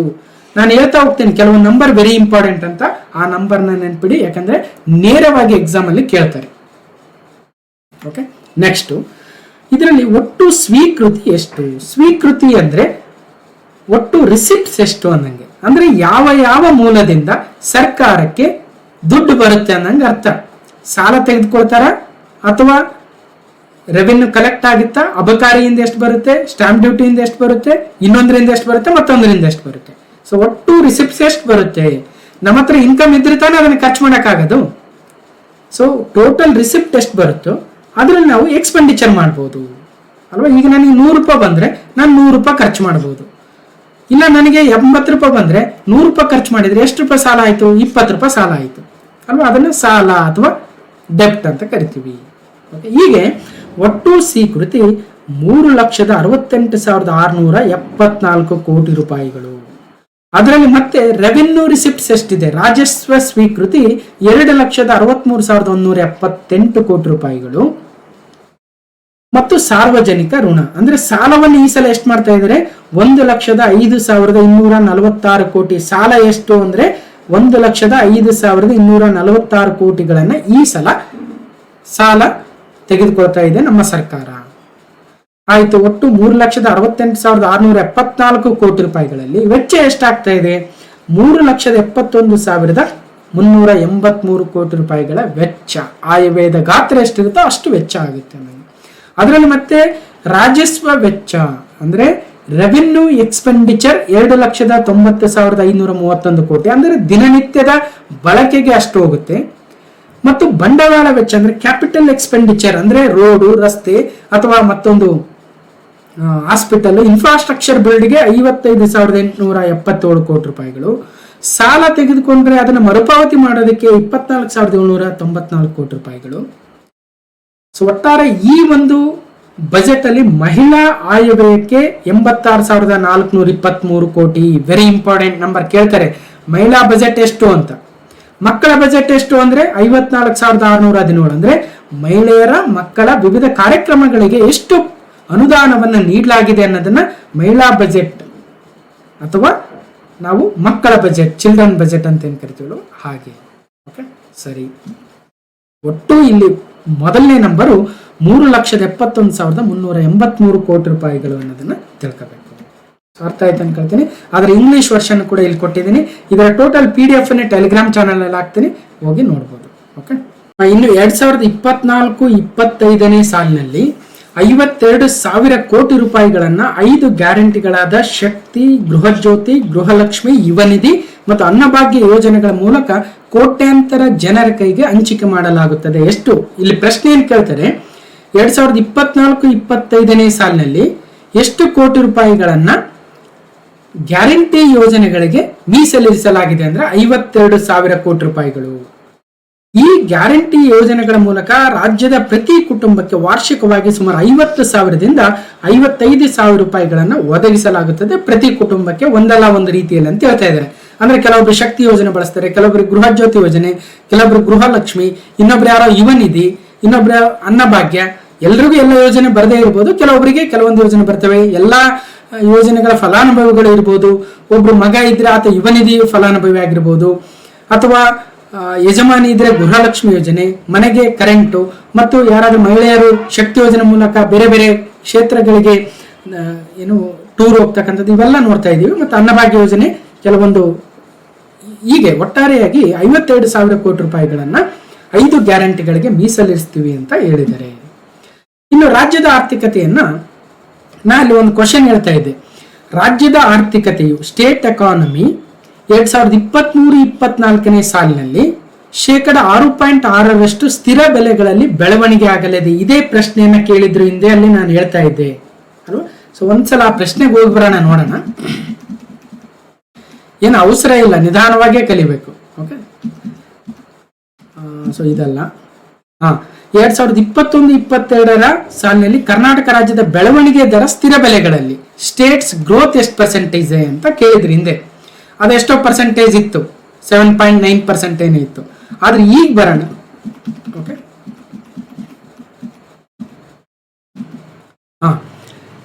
ನಾನು ಹೇಳ್ತಾ ಹೋಗ್ತೇನೆ ಕೆಲವೊಂದು ನಂಬರ್ ವೆರಿ ಇಂಪಾರ್ಟೆಂಟ್ ಅಂತ, ಆ ನಂಬರ್ನ ನೆನ್ಪಿಡಿ, ಯಾಕಂದ್ರೆ ನೇರವಾಗಿ ಎಕ್ಸಾಮ್ ಅಲ್ಲಿ ಕೇಳ್ತಾರೆ. ಓಕೆ, ನೆಕ್ಸ್ಟ್ ಇದರಲ್ಲಿ ಒಟ್ಟು ಸ್ವೀಕೃತಿ ಎಷ್ಟು? ಸ್ವೀಕೃತಿ ಅಂದ್ರೆ ಒಟ್ಟು ರಿಸಿಪ್ಟ್ಸ್ ಎಷ್ಟು ಅನ್ನಂಗೆ, ಅಂದ್ರೆ ಯಾವ ಯಾವ ಮೂಲದಿಂದ ಸರ್ಕಾರಕ್ಕೆ ದುಡ್ಡು ಬರುತ್ತೆ ಅನ್ನಂಗೆ ಅರ್ಥ. ಸಾಲ ತೆಗೆದುಕೊಳ್ತಾರ ಅಥವಾ ರೆವೆನ್ಯೂ ಕಲೆಕ್ಟ್ ಆಗುತ್ತಾ, ಅಬಕಾರಿಯಿಂದ ಎಷ್ಟು ಬರುತ್ತೆ, ಸ್ಟಾಂಪ್ ಡ್ಯೂಟಿಯಿಂದ ಎಷ್ಟು ಬರುತ್ತೆ, ಇನ್ನೊಂದರಿಂದ ಎಷ್ಟು ಬರುತ್ತೆ, ಮತ್ತೊಂದರಿಂದ ಎಷ್ಟು ಬರುತ್ತೆ. ಸೊ ಒಟ್ಟು ರಿಸಿಪ್ಟ್ಸ್ ಎಷ್ಟು ಬರುತ್ತೆ? ನಮ್ಮ ಹತ್ರ ಇನ್ಕಮ್ ಇದ್ರೆ ತಾನೇ ಅದನ್ನ ಖರ್ಚು ಮಾಡೋಕ್ಕಾಗೋದು. ಸೊ ಟೋಟಲ್ ರಿಸಿಪ್ಟ್ ಎಷ್ಟು ಬರುತ್ತೋ ಅದ್ರಲ್ಲಿ ನಾವು ಎಕ್ಸ್ಪೆಂಡಿಚರ್ ಮಾಡ್ಬೋದು ಅಲ್ವಾ. ಈಗ ನನಗೆ 100 ರೂಪಾಯಿ ಬಂದ್ರೆ ನಾನು 100 ರೂಪಾಯಿ ಖರ್ಚು ಮಾಡ್ಬೋದು. ಇಲ್ಲ ನನಗೆ 80 ರೂಪಾಯಿ ಬಂದ್ರೆ 100 ರೂಪಾಯಿ ಖರ್ಚು ಮಾಡಿದ್ರೆ ಎಷ್ಟು ರೂಪಾಯಿ ಸಾಲ ಆಯ್ತು? 20 ರೂಪಾಯಿ ಸಾಲ ಆಯ್ತು ಅಲ್ವಾ. ಅದನ್ನ ಸಾಲ ಅಥವಾ ಡೆಪ್ಟ್ ಅಂತ ಕರಿತೀವಿ. ಹೀಗೆ ಒಟ್ಟು ಸ್ವೀಕೃತಿ 3,68,674 ಕೋಟಿ ರೂಪಾಯಿಗಳು. ಅದರಲ್ಲಿ ಮತ್ತೆ ರೆವೆನ್ಯೂ ರಿಸಿಪ್ಟ್ಸ್ ಎಷ್ಟಿದೆ? ರಾಜಸ್ವ ಸ್ವೀಕೃತಿ 2,63,178 ಕೋಟಿ ರೂಪಾಯಿಗಳು. ಮತ್ತು ಸಾರ್ವಜನಿಕ ಋಣ ಅಂದ್ರೆ ಸಾಲವನ್ನು ಈ ಸಲ ಎಷ್ಟು ಮಾಡ್ತಾ ಇದ್ದಾರೆ? 1,05,246 ಕೋಟಿ. ಸಾಲ ಎಷ್ಟು ಅಂದ್ರೆ 1,05,246 ಕೋಟಿಗಳನ್ನ ಈ ಸಲ ಸಾಲ ತೆಗೆದುಕೊಳ್ತಾ ಇದೆ ನಮ್ಮ ಸರ್ಕಾರ. ಆಯ್ತು, ಒಟ್ಟು 3,68,674 ಕೋಟಿ ರೂಪಾಯಿಗಳಲ್ಲಿ ವೆಚ್ಚ ಎಷ್ಟಾಗ್ತಾ ಇದೆ? 3,71,383 ಕೋಟಿ ರೂಪಾಯಿಗಳ ವೆಚ್ಚ. ಆಯವ್ಯಯದ ಗಾತ್ರ ಎಷ್ಟಿರುತ್ತೋ ಅಷ್ಟು ವೆಚ್ಚ ಆಗುತ್ತೆ ನನಗೆ. ಅದರಲ್ಲಿ ಮತ್ತೆ ರಾಜಸ್ವ ವೆಚ್ಚ ಅಂದ್ರೆ ರೆವೆನ್ಯೂ ಎಕ್ಸ್ಪೆಂಡಿಚರ್ 2,90,531 ಕೋಟಿ, ಅಂದ್ರೆ ದಿನನಿತ್ಯದ ಬಳಕೆಗೆ ಅಷ್ಟು ಹೋಗುತ್ತೆ. ಮತ್ತು ಬಂಡವಾಳ ವೆಚ್ಚ ಅಂದ್ರೆ ಕ್ಯಾಪಿಟಲ್ ಎಕ್ಸ್ಪೆಂಡಿಚರ್ ಅಂದ್ರೆ ರೋಡು, ರಸ್ತೆ ಅಥವಾ ಮತ್ತೊಂದು ಹಾಸ್ಪಿಟಲ್ ಇನ್ಫ್ರಾಸ್ಟ್ರಕ್ಚರ್ ಬಿಲ್ಡ್ಗೆ 55,877 ಕೋಟಿ ರೂಪಾಯಿಗಳು. ಸಾಲ ತೆಗೆದುಕೊಂಡ್ರೆ ಅದನ್ನು ಮರುಪಾವತಿ ಮಾಡೋದಕ್ಕೆ 24,794 ಕೋಟಿ ರೂಪಾಯಿಗಳು. ಸೊ ಒಟ್ಟಾರೆ ಈ ಒಂದು ಬಜೆಟ್ ಅಲ್ಲಿ ಮಹಿಳಾ ಆಯವ್ಯಯಕ್ಕೆ 86,423 ಕೋಟಿ. ವೆರಿ ಇಂಪಾರ್ಟೆಂಟ್ ನಂಬರ್ ಕೇಳ್ತಾರೆ, ಮಹಿಳಾ ಬಜೆಟ್ ಎಷ್ಟು ಅಂತ. ಮಕ್ಕಳ ಬಜೆಟ್ ಎಷ್ಟು ಅಂದ್ರೆ 54,617. ಅಂದ್ರೆ ಮಹಿಳೆಯರ ಮಕ್ಕಳ ವಿವಿಧ ಕಾರ್ಯಕ್ರಮಗಳಿಗೆ ಎಷ್ಟು ಅನುದಾನವನ್ನ ನೀಡಲಾಗಿದೆ ಅನ್ನೋದನ್ನ ಮಹಿಳಾ ಬಜೆಟ್ ಅಥವಾ ನಾವು ಮಕ್ಕಳ ಬಜೆಟ್, ಚಿಲ್ಡ್ರನ್ ಬಜೆಟ್ ಅಂತ ಏನ್ ಕರಿತೀವೋ ಹಾಗೆ. ಓಕೆ, ಸರಿ. ಒಟ್ಟು ಇಲ್ಲಿ ಮೊದಲನೇ ನಂಬರು 3,71,383 ಕೋಟಿ ರೂಪಾಯಿಗಳು ಅನ್ನೋದನ್ನ ತಿಳ್ಕೋಬೇಕು. ಅರ್ಥ ಆಯ್ತು ಅನ್ಕೊಳ್ತೀನಿ. ಆದ್ರೆ ಇಂಗ್ಲಿಷ್ ವರ್ಷನ್ ಕೂಡ ಇಲ್ಲಿ ಕೊಟ್ಟಿದ್ದೀನಿ. ಇದರ ಟೋಟಲ್ PDF ಅನ್ನು ಟೆಲಿಗ್ರಾಮ್ ಚಾನಲ್ ಅಲ್ಲಿ ಹಾಕ್ತೀನಿ, ಹೋಗಿ ನೋಡ್ಬೋದು. ಓಕೆ, ಇನ್ನು 2024-25ನೇ ಸಾಲಿನಲ್ಲಿ 52,000 ಕೋಟಿ ರೂಪಾಯಿಗಳನ್ನ 5 ಗ್ಯಾರಂಟಿಗಳಾದ ಶಕ್ತಿ, ಗೃಹಜ್ಯೋತಿ, ಗೃಹಲಕ್ಷ್ಮಿ, ಯುವ ನಿಧಿ ಮತ್ತು ಅನ್ನಭಾಗ್ಯ ಯೋಜನೆಗಳ ಮೂಲಕ ಕೋಟ್ಯಾಂತರ ಜನರ ಕೈಗೆ ಹಂಚಿಕೆ ಮಾಡಲಾಗುತ್ತದೆ. ಎಷ್ಟು? ಇಲ್ಲಿ ಪ್ರಶ್ನೆ ಏನ್ ಕೇಳ್ತಾರೆ, 2024-25ನೇ ಸಾಲಿನಲ್ಲಿ ಎಷ್ಟು ಕೋಟಿ ರೂಪಾಯಿಗಳನ್ನ ಗ್ಯಾರಂಟಿ ಯೋಜನೆಗಳಿಗೆ ಮೀಸಲಿರಿಸಲಾಗಿದೆ ಅಂದ್ರೆ 52,000 ಕೋಟಿ ರೂಪಾಯಿಗಳು. ಈ ಗ್ಯಾರಂಟಿ ಯೋಜನೆಗಳ ಮೂಲಕ ರಾಜ್ಯದ ಪ್ರತಿ ಕುಟುಂಬಕ್ಕೆ ವಾರ್ಷಿಕವಾಗಿ ಸುಮಾರು 50,000ದಿಂದ 55,000 ರೂಪಾಯಿಗಳನ್ನ ಒದಗಿಸಲಾಗುತ್ತದೆ ಪ್ರತಿ ಕುಟುಂಬಕ್ಕೆ ಒಂದಲ್ಲ ಒಂದು ರೀತಿಯಲ್ಲಿ ಅಂತ ಹೇಳ್ತಾ ಇದ್ದಾರೆ. ಅಂದ್ರೆ ಕೆಲವೊಬ್ರು ಶಕ್ತಿ ಯೋಜನೆ ಬಳಸ್ತಾರೆ, ಕೆಲವೊಬ್ರು ಗೃಹ ಜ್ಯೋತಿ ಯೋಜನೆ, ಕೆಲವೊಬ್ರು ಗೃಹಲಕ್ಷ್ಮಿ, ಇನ್ನೊಬ್ರು ಯಾರೋ ಯುವ ನಿಧಿ, ಇನ್ನೊಬ್ರು ಅನ್ನಭಾಗ್ಯ. ಎಲ್ರಿಗೂ ಎಲ್ಲ ಯೋಜನೆ ಬರದೇ ಇರ್ಬೋದು, ಕೆಲವೊಬ್ಬರಿಗೆ ಕೆಲವೊಂದು ಯೋಜನೆ ಬರ್ತವೆ. ಎಲ್ಲಾ ಯೋಜನೆಗಳ ಫಲಾನುಭವಿಗಳು ಇರ್ಬೋದು. ಒಬ್ರು ಮಗ ಇದ್ರೆ ಆತ ಯುವ ನಿಧಿ ಫಲಾನುಭವಿ ಆಗಿರ್ಬೋದು, ಅಥವಾ ಯಜಮಾನಿ ಇದ್ರೆ ಗೃಹಲಕ್ಷ್ಮಿ ಯೋಜನೆ, ಮನೆಗೆ ಕರೆಂಟು, ಮತ್ತು ಯಾರಾದ್ರೂ ಮಹಿಳೆಯರು ಶಕ್ತಿ ಯೋಜನೆ ಮೂಲಕ ಬೇರೆ ಬೇರೆ ಕ್ಷೇತ್ರಗಳಿಗೆ ಏನು ಟೂರ್ ಹೋಗ್ತಕ್ಕಂಥದ್ದು, ಇವೆಲ್ಲ ನೋಡ್ತಾ ಇದೀವಿ. ಮತ್ತು ಅನ್ನಭಾಗ್ಯ ಯೋಜನೆ ಕೆಲವೊಂದು. ಹೀಗೆ ಒಟ್ಟಾರೆಯಾಗಿ 52,000 ಕೋಟಿ ರೂಪಾಯಿಗಳನ್ನ 5 ಗ್ಯಾರಂಟಿಗಳಿಗೆ ಮೀಸಲಿರಿಸ್ತೀವಿ ಅಂತ ಹೇಳಿದ್ದಾರೆ. ಇನ್ನು ರಾಜ್ಯದ ಆರ್ಥಿಕತೆಯನ್ನ ಅಲ್ಲಿ ಒಂದು ಕ್ವಶನ್ ಹೇಳ್ತಾ ಇದ್ದೆ. ರಾಜ್ಯದ ಆರ್ಥಿಕತೆಯು ಸ್ಟೇಟ್ ಎಕಾನಮಿ 2023-24ನೇ ಸಾಲಿನಲ್ಲಿ 6.6% ಸ್ಥಿರ ಬೆಲೆಗಳಲ್ಲಿ ಬೆಳವಣಿಗೆ ಆಗಲಿದೆ. ಇದೇ ಪ್ರಶ್ನೆಯನ್ನ ಕೇಳಿದ್ರು ಹಿಂದೆ, ಅಲ್ಲಿ ನಾನು ಹೇಳ್ತಾ ಇದ್ದೆ ಅಲ್ವಾ. ಸೊ ಒಂದ್ಸಲ ಆ ಪ್ರಶ್ನೆಗೆ ಹೋಗಿ ಬರೋಣ, ನೋಡೋಣ. ಏನು ಅವಸರ ಇಲ್ಲ, ನಿಧಾನವಾಗೇ ಕಲಿಬೇಕು. ಓಕೆ, ಸೊ ಇದಲ್ಲ. 2021-22ರ ಸಾಲಿನಲ್ಲಿ ಕರ್ನಾಟಕ ರಾಜ್ಯದ ಬೆಳವಣಿಗೆ ದರ ಸ್ಥಿರ ಬೆಲೆಗಳಲ್ಲಿ ಸ್ಟೇಟ್ಸ್ ಗ್ರೋತ್ ಎಷ್ಟು ಪರ್ಸೆಂಟೇಜ್ ಅಂತ ಕೇಳಿದ್ರಿ ಹಿಂದೆ. ಅದೆಷ್ಟೋ ಪರ್ಸೆಂಟೇಜ್ ಇತ್ತು 7.9% ಏನೇ ಇತ್ತು. ಆದ್ರೆ ಈಗ ಬರೋಣ. ಓಕೆ,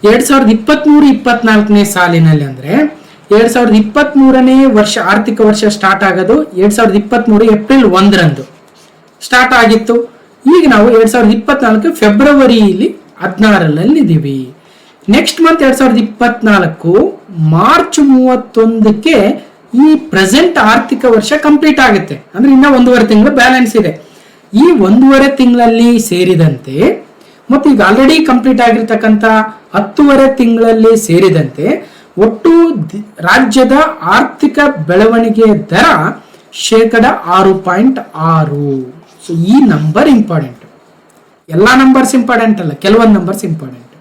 2023-24ನೇ ಸಾಲಿನಲ್ಲಿ ಅಂದ್ರೆ 2023ನೇ ವರ್ಷ ಆರ್ಥಿಕ ವರ್ಷ ಸ್ಟಾರ್ಟ್ ಆಗೋದು 2023 ಏಪ್ರಿಲ್ 1ರಂದು ಸ್ಟಾರ್ಟ್ ಆಗಿತ್ತು. ಈಗ ನಾವು 2024 ಫೆಬ್ರವರಿಯಲ್ಲಿ 16ರಲ್ಲಿ ಇದ್ದೀವಿ. ನೆಕ್ಸ್ಟ್ ಮಂತ್ 2024 ಮಾರ್ಚ್ 31ಕ್ಕೆ ಈ ಪ್ರೆಸೆಂಟ್ ಆರ್ಥಿಕ ವರ್ಷ ಕಂಪ್ಲೀಟ್ ಆಗುತ್ತೆ. ಅಂದ್ರೆ ಇನ್ನ 1.5 ತಿಂಗಳು ಬ್ಯಾಲೆನ್ಸ್ ಇದೆ. ಈ 1.5 ತಿಂಗಳಲ್ಲಿ ಸೇರಿದಂತೆ ಮತ್ತು ಈಗ ಆಲ್ರೆಡಿ ಕಂಪ್ಲೀಟ್ ಆಗಿರ್ತಕ್ಕಂಥ 10.5 ತಿಂಗಳಲ್ಲಿ ಸೇರಿದಂತೆ ಒಟ್ಟು ರಾಜ್ಯದ ಆರ್ಥಿಕ ಬೆಳವಣಿಗೆ ದರ 6.6%. ಸೊ ಈ ನಂಬರ್ ಇಂಪಾರ್ಟೆಂಟ್. ಎಲ್ಲ ನಂಬರ್ಸ್ ಇಂಪಾರ್ಟೆಂಟ್ ಅಲ್ಲ, ಕೆಲವೊಂದು ನಂಬರ್ಸ್ ಇಂಪಾರ್ಟೆಂಟ್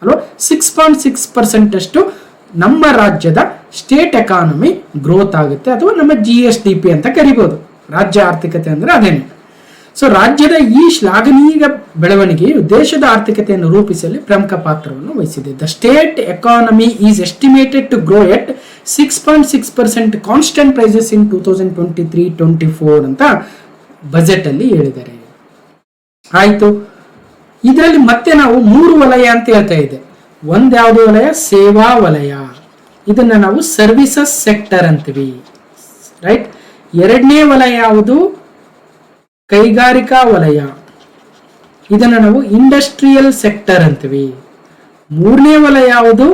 ಅಲ್ವಾ. 6.6% ಅಷ್ಟು ನಮ್ಮ ರಾಜ್ಯದ ಸ್ಟೇಟ್ ಎಕಾನಮಿ ಗ್ರೋತ್ ಆಗುತ್ತೆ, ಅಥವಾ ನಮ್ಮ GSDP ಅಂತ ಕರಿಬಹುದು. ರಾಜ್ಯ ಆರ್ಥಿಕತೆ ಅಂದ್ರೆ ಅದೇನೆ. ಸೊ ರಾಜ್ಯದ ಈ ಶ್ಲಾಘನೀಯ ಬೆಳವಣಿಗೆಯು ದೇಶದ ಆರ್ಥಿಕತೆಯನ್ನು ರೂಪಿಸಲು ಪ್ರಮುಖ ಪಾತ್ರವನ್ನು ವಹಿಸಿದೆ. The state economy is estimated to grow at 6.6% constant prices in 2023-24 ಅಂತ ಬಜೆಟ್ ಅಲ್ಲಿ ಹೇಳಿದ್ದಾರೆ. ಆಯ್ತು, ಇದರಲ್ಲಿ ಮತ್ತೆ ನಾವು 3 ವಲಯ ಅಂತ ಹೇಳ್ತಾ ಇದೆ. ಒಂದ್ ಯಾವುದು ವಲಯ? ಸೇವಾ ವಲಯ. ಇದನ್ನ ನಾವು ಸರ್ವಿಸಸ್ ಸೆಕ್ಟರ್ ಅಂತೀವಿ, ರೈಟ್. ಎರಡನೇ ವಲಯ ಯಾವುದು? ಕೈಗಾರಿಕಾ ವಲಯ. ಇದನ್ನ ನಾವು ಇಂಡಸ್ಟ್ರಿಯಲ್ ಸೆಕ್ಟರ್ ಅಂತೀವಿ. ಮೂರನೇ ವಲಯ ಯಾವುದು?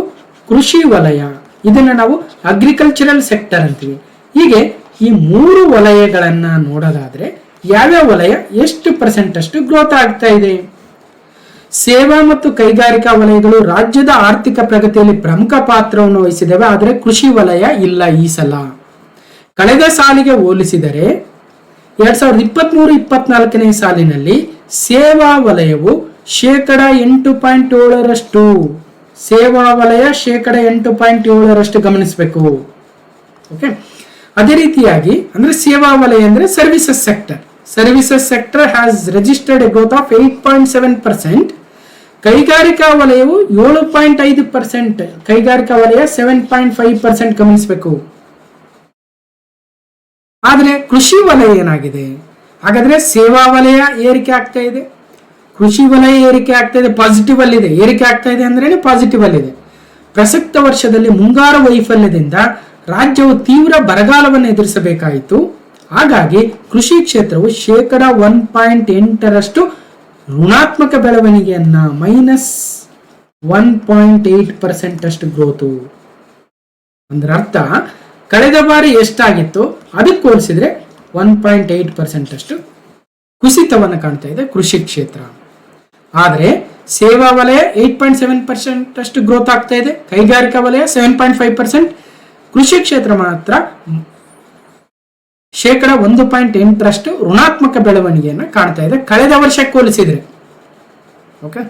ಕೃಷಿ ವಲಯ. ಇದನ್ನ ನಾವು ಅಗ್ರಿಕಲ್ಚರಲ್ ಸೆಕ್ಟರ್ ಅಂತೀವಿ. ಹೀಗೆ ಈ 3 ವಲಯಗಳನ್ನ ನೋಡೋದಾದ್ರೆ ಯಾವ್ಯಾವ ವಲಯ ಎಷ್ಟು % ಅಷ್ಟು ಗ್ರೋತ್ ಆಗ್ತಾ ಇದೆ? ಸೇವಾ ಮತ್ತು ಕೈಗಾರಿಕಾ ವಲಯಗಳು ರಾಜ್ಯದ ಆರ್ಥಿಕ ಪ್ರಗತಿಯಲ್ಲಿ ಪ್ರಮುಖ ಪಾತ್ರವನ್ನು ವಹಿಸಿದವೆ. ಆದರೆ ಕೃಷಿ ವಲಯ ಇಲ್ಲ ಈ ಸಲ. ಕಳೆದ ಸಾಲಿಗೆ ಹೋಲಿಸಿದರೆ 2023-24ನೇ ಸಾಲಿನಲ್ಲಿ ಸೇವಾ ವಲಯವು 8.7%. ಸೇವಾ ವಲಯ 8.7% ಗಮನಿಸಬೇಕು. ಓಕೆ, ಅದೇ ರೀತಿಯಾಗಿ ಅಂದ್ರೆ ಸೇವಾ ವಲಯ ಅಂದ್ರೆ services sector. Services sector has registered A growth of 8.7%. ಕೈಗಾರಿಕಾ ವಲಯವು 7.5%. ಕೈಗಾರಿಕಾ ವಲಯ 7.5% ಗಮನಿಸಬೇಕು. ಆದ್ರೆ ಕೃಷಿ ವಲಯ ಏನಾಗಿದೆ? ಹಾಗಾದ್ರೆ ಸೇವಾ ವಲಯ ಏರಿಕೆ ಆಗ್ತಾ ಇದೆ, ಕೃಷಿ ವಲಯ ಏರಿಕೆ ಆಗ್ತಾ ಇದೆ, ಪಾಸಿಟಿವ್ ಅಲ್ಲಿ ಇದೆ. ಏರಿಕೆ ಆಗ್ತಾ ಇದೆ ಅಂದ್ರೆ ಪಾಸಿಟಿವ್ ಅಲ್ಲಿ ಇದೆ. ಪ್ರಸಕ್ತ ವರ್ಷದಲ್ಲಿ ಮುಂಗಾರು ವೈಫಲ್ಯದಿಂದ ರಾಜ್ಯವು ತೀವ್ರ ಬರಗಾಲವನ್ನು ಎದುರಿಸಬೇಕಾಯಿತು. ಹಾಗಾಗಿ ಕೃಷಿ ಕ್ಷೇತ್ರವು 1.8% ಋಣಾತ್ಮಕ ಬೆಳವಣಿಗೆಯನ್ನ -1.8% ಅಷ್ಟು ಗ್ರೋತು. ಅಂದ್ರೆ ಅರ್ಥ ಕಳೆದ ಬಾರಿ ಎಷ್ಟಾಗಿತ್ತು ಅದಕ್ಕೆ ಹೋಲಿಸಿದ್ರೆ 1.8% ಅಷ್ಟು ಕುಸಿತವನ್ನು ಕಾಣ್ತಾ ಇದೆ ಕೃಷಿ ಕ್ಷೇತ್ರ. ಆದ್ರೆ ಸೇವಾ ವಲಯ 8.7% ಅಷ್ಟು ಗ್ರೋತ್ ಆಗ್ತಾ ಇದೆ, ಕೈಗಾರಿಕಾ ವಲಯ 7.5%, ಕೃಷಿ ಕ್ಷೇತ್ರ ಮಾತ್ರ 1.8% ಋಣಾತ್ಮಕ ಬೆಳವಣಿಗೆಯನ್ನು ಕಾಣ್ತಾ ಇದೆ ಕಳೆದ ವರ್ಷಕ್ಕೆ ಹೋಲಿಸಿದ್ರೆ. ಓಕೆ,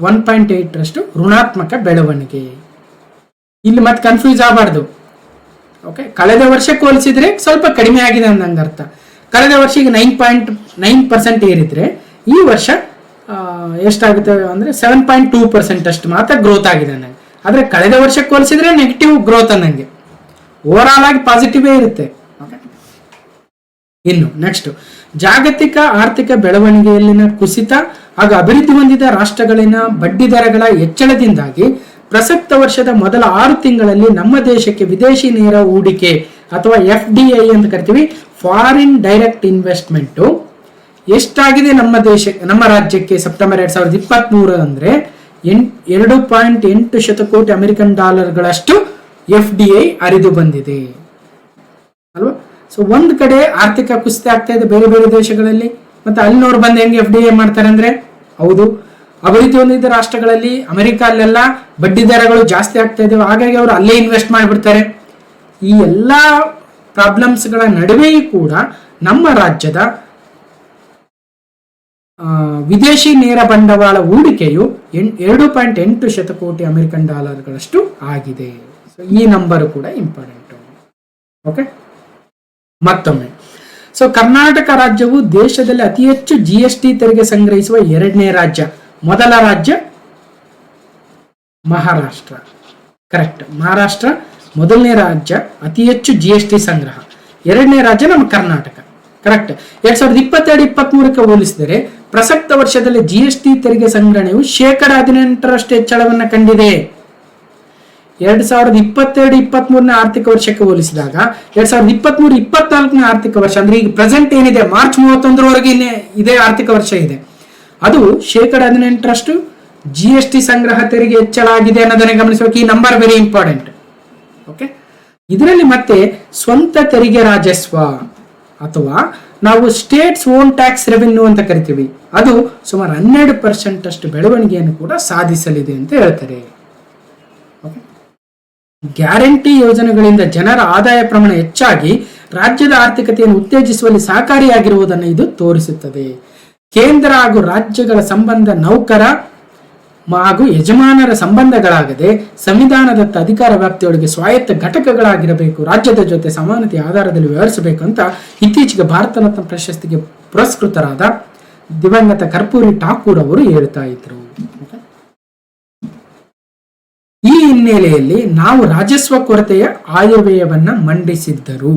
1.8% ಋಣಾತ್ಮಕ ಬೆಳವಣಿಗೆ. ಇಲ್ಲಿ ಮತ್ತೆ ಕನ್ಫ್ಯೂಸ್ ಆಗಬಾರ್ದು. ಓಕೆ, ಕಳೆದ ವರ್ಷಕ್ಕೆ ಹೋಲಿಸಿದ್ರೆ ಸ್ವಲ್ಪ ಕಡಿಮೆ ಆಗಿದೆ ಅಂದಂಗ ಅರ್ಥ. ಕಳೆದ ವರ್ಷ ಈಗ 9.9% ಏರಿದ್ರೆ ಈ ವರ್ಷ ಎಷ್ಟಾಗುತ್ತೆ ಅಂದ್ರೆ 7.2% ಅಷ್ಟು ಮಾತ್ರ ಗ್ರೋತ್ ಆಗಿದೆ ಅನ್ನಂಗೆ. ಆದ್ರೆ ಕಳೆದ ವರ್ಷಕ್ಕೆ ಹೋಲಿಸಿದ್ರೆ ನೆಗೆಟಿವ್ ಗ್ರೋತ್ ಅನ್ನಂಗೆ. ಓವರ್ ಆಲ್ ಆಗಿ ಪಾಸಿಟಿವ್ ಇರುತ್ತೆ. ಇನ್ನು ನೆಕ್ಸ್ಟ್, ಜಾಗತಿಕ ಆರ್ಥಿಕ ಬೆಳವಣಿಗೆಯಲ್ಲಿನ ಕುಸಿತ ಹಾಗೂ ಅಭಿವೃದ್ಧಿ ಹೊಂದಿದ ರಾಷ್ಟ್ರಗಳಿನ ಬಡ್ಡಿ ದರಗಳ ಹೆಚ್ಚಳದಿಂದಾಗಿ ಪ್ರಸಕ್ತ ವರ್ಷದ ಮೊದಲ 6 ತಿಂಗಳಲ್ಲಿ ನಮ್ಮ ದೇಶಕ್ಕೆ ವಿದೇಶಿ ನೇರ ಹೂಡಿಕೆ ಅಥವಾ FDI ಅಂತ ಕರಿತೀವಿ, ಫಾರಿನ್ ಡೈರೆಕ್ಟ್ ಇನ್ವೆಸ್ಟ್ಮೆಂಟ್ ಎಷ್ಟಾಗಿದೆ ನಮ್ಮ ರಾಜ್ಯಕ್ಕೆ ಸೆಪ್ಟೆಂಬರ್ 2023 ಅಂದ್ರೆ 2.8 ಕೋಟಿ ಅಮೆರಿಕನ್ ಡಾಲರ್ಗಳಷ್ಟು FDI ಹರಿದು ಬಂದಿದೆ ಅಲ್ವಾ. ಸೊ ಒಂದ್ ಕಡೆ ಆರ್ಥಿಕ ಕುಸಿತ ಆಗ್ತಾ ಇದೆ ಬೇರೆ ಬೇರೆ ದೇಶಗಳಲ್ಲಿ, ಮತ್ತೆ ಅಲ್ಲಿನವ್ರು ಬಂದು ಹೆಂಗೆ FDI ಮಾಡ್ತಾರೆ ಅಂದ್ರೆ, ಹೌದು ಅಭಿವೃದ್ಧಿ ಹೊಂದಿದ ರಾಷ್ಟ್ರಗಳಲ್ಲಿ ಅಮೆರಿಕ ಅಲ್ಲೆಲ್ಲ ಬಡ್ಡಿ ದರಗಳು ಜಾಸ್ತಿ ಆಗ್ತಾ ಇದಾವೆ, ಹಾಗಾಗಿ ಅವರು ಅಲ್ಲೇ ಇನ್ವೆಸ್ಟ್ ಮಾಡಿಬಿಡ್ತಾರೆ. ಈ ಎಲ್ಲಾ ಪ್ರಾಬ್ಲಮ್ಸ್ಗಳ ನಡುವೆಯೂ ಕೂಡ ನಮ್ಮ ರಾಜ್ಯದ ವಿದೇಶಿ ನೇರ ಬಂಡವಾಳ ಹೂಡಿಕೆಯು 2.8 ಕೋಟಿ ಅಮೆರಿಕನ್ ಡಾಲರ್ಗಳಷ್ಟು ಆಗಿದೆ. ಸೊ ಈ ನಂಬರ್ ಕೂಡ ಇಂಪಾರ್ಟೆಂಟ್. ಓಕೆ, ಮತ್ತೊಮ್ಮೆ, ಸೊ ಕರ್ನಾಟಕ ರಾಜ್ಯವು ದೇಶದಲ್ಲಿ ಅತಿ ಹೆಚ್ಚು GST ತೆರಿಗೆ ಸಂಗ್ರಹಿಸುವ 2ನೇ ರಾಜ್ಯ. ಮೊದಲ ರಾಜ್ಯ ಮಹಾರಾಷ್ಟ್ರ, ಕರೆಕ್ಟ್, ಮಹಾರಾಷ್ಟ್ರ. ಮೊದಲನೇ ರಾಜ್ಯ ಅತಿ ಹೆಚ್ಚು GST ಸಂಗ್ರಹ, ಎರಡನೇ ರಾಜ್ಯ ನಮ್ಮ ಕರ್ನಾಟಕ. ಕರೆಕ್ಟ್. 2022-23ಕ್ಕೆ ಹೋಲಿಸಿದರೆ ಪ್ರಸಕ್ತ ವರ್ಷದಲ್ಲಿ GST ತೆರಿಗೆ ಸಂಗ್ರಹಣೆಯು 18% ಹೆಚ್ಚಳವನ್ನು ಕಂಡಿದೆ. 2022-23ನೇ ಆರ್ಥಿಕ ವರ್ಷಕ್ಕೆ ಹೋಲಿಸಿದಾಗ 2023-24ನೇ ಆರ್ಥಿಕ ವರ್ಷ ಅಂದ್ರೆ ಈಗ ಪ್ರೆಸೆಂಟ್ ಏನಿದೆ ಮಾರ್ಚ್ 31ರವರೆಗೆ ಇದೇ ಆರ್ಥಿಕ ವರ್ಷ ಇದೆ, ಅದು 18% GST ಸಂಗ್ರಹ ತೆರಿಗೆ ಹೆಚ್ಚಳ ಆಗಿದೆ ಅನ್ನೋದನ್ನ ಗಮನಿಸಬೇಕು. ಈ ನಂಬರ್ ವೆರಿ ಇಂಪಾರ್ಟೆಂಟ್. ಓಕೆ. ಇದರಲ್ಲಿ ಮತ್ತೆ ಸ್ವಂತ ತೆರಿಗೆ ರಾಜಸ್ವ ಅಥವಾ ನಾವು ಸ್ಟೇಟ್ಸ್ ಓನ್ ಟ್ಯಾಕ್ಸ್ ರೆವೆನ್ಯೂ ಅಂತ ಕರಿತೀವಿ, ಅದು ಸುಮಾರು 12% ಅಷ್ಟು ಬೆಳವಣಿಗೆಯನ್ನು ಕೂಡ ಸಾಧಿಸಲಿದೆ ಅಂತ ಹೇಳ್ತಾರೆ. ಗ್ಯಾರಂಟಿ ಯೋಜನೆಗಳಿಂದ ಜನರ ಆದಾಯ ಪ್ರಮಾಣ ಹೆಚ್ಚಾಗಿ ರಾಜ್ಯದ ಆರ್ಥಿಕತೆಯನ್ನು ಉತ್ತೇಜಿಸುವಲ್ಲಿ ಸಹಕಾರಿಯಾಗಿರುವುದನ್ನು ಇದು ತೋರಿಸುತ್ತದೆ. ಕೇಂದ್ರ ಹಾಗೂ ರಾಜ್ಯಗಳ ಸಂಬಂಧ ನೌಕರ ಹಾಗೂ ಯಜಮಾನರ ಸಂಬಂಧಗಳಾಗದೆ ಸಂವಿಧಾನದತ್ತ ಅಧಿಕಾರ ವ್ಯಾಪ್ತಿಯೊಳಗೆ ಸ್ವಾಯತ್ತ ಘಟಕಗಳಾಗಿರಬೇಕು, ರಾಜ್ಯದ ಜೊತೆ ಸಮಾನತೆಯ ಆಧಾರದಲ್ಲಿ ವ್ಯವಹರಿಸಬೇಕು ಅಂತ ಇತ್ತೀಚೆಗೆ ಭಾರತ ರತ್ನ ಪ್ರಶಸ್ತಿಗೆ ಪುರಸ್ಕೃತರಾದ ದಿವಂಗತ ಕರ್ಪೂರಿ ಠಾಕೂರ್ ಅವರು ಹೇಳ್ತಾ ಇದ್ರು. ಈ ಹಿನ್ನೆಲೆಯಲ್ಲಿ ನಾವು ರಾಜಸ್ವ ಕೊರತೆಯ ಆಯವ್ಯಯವನ್ನ ಮಂಡಿಸಿದ್ದರು.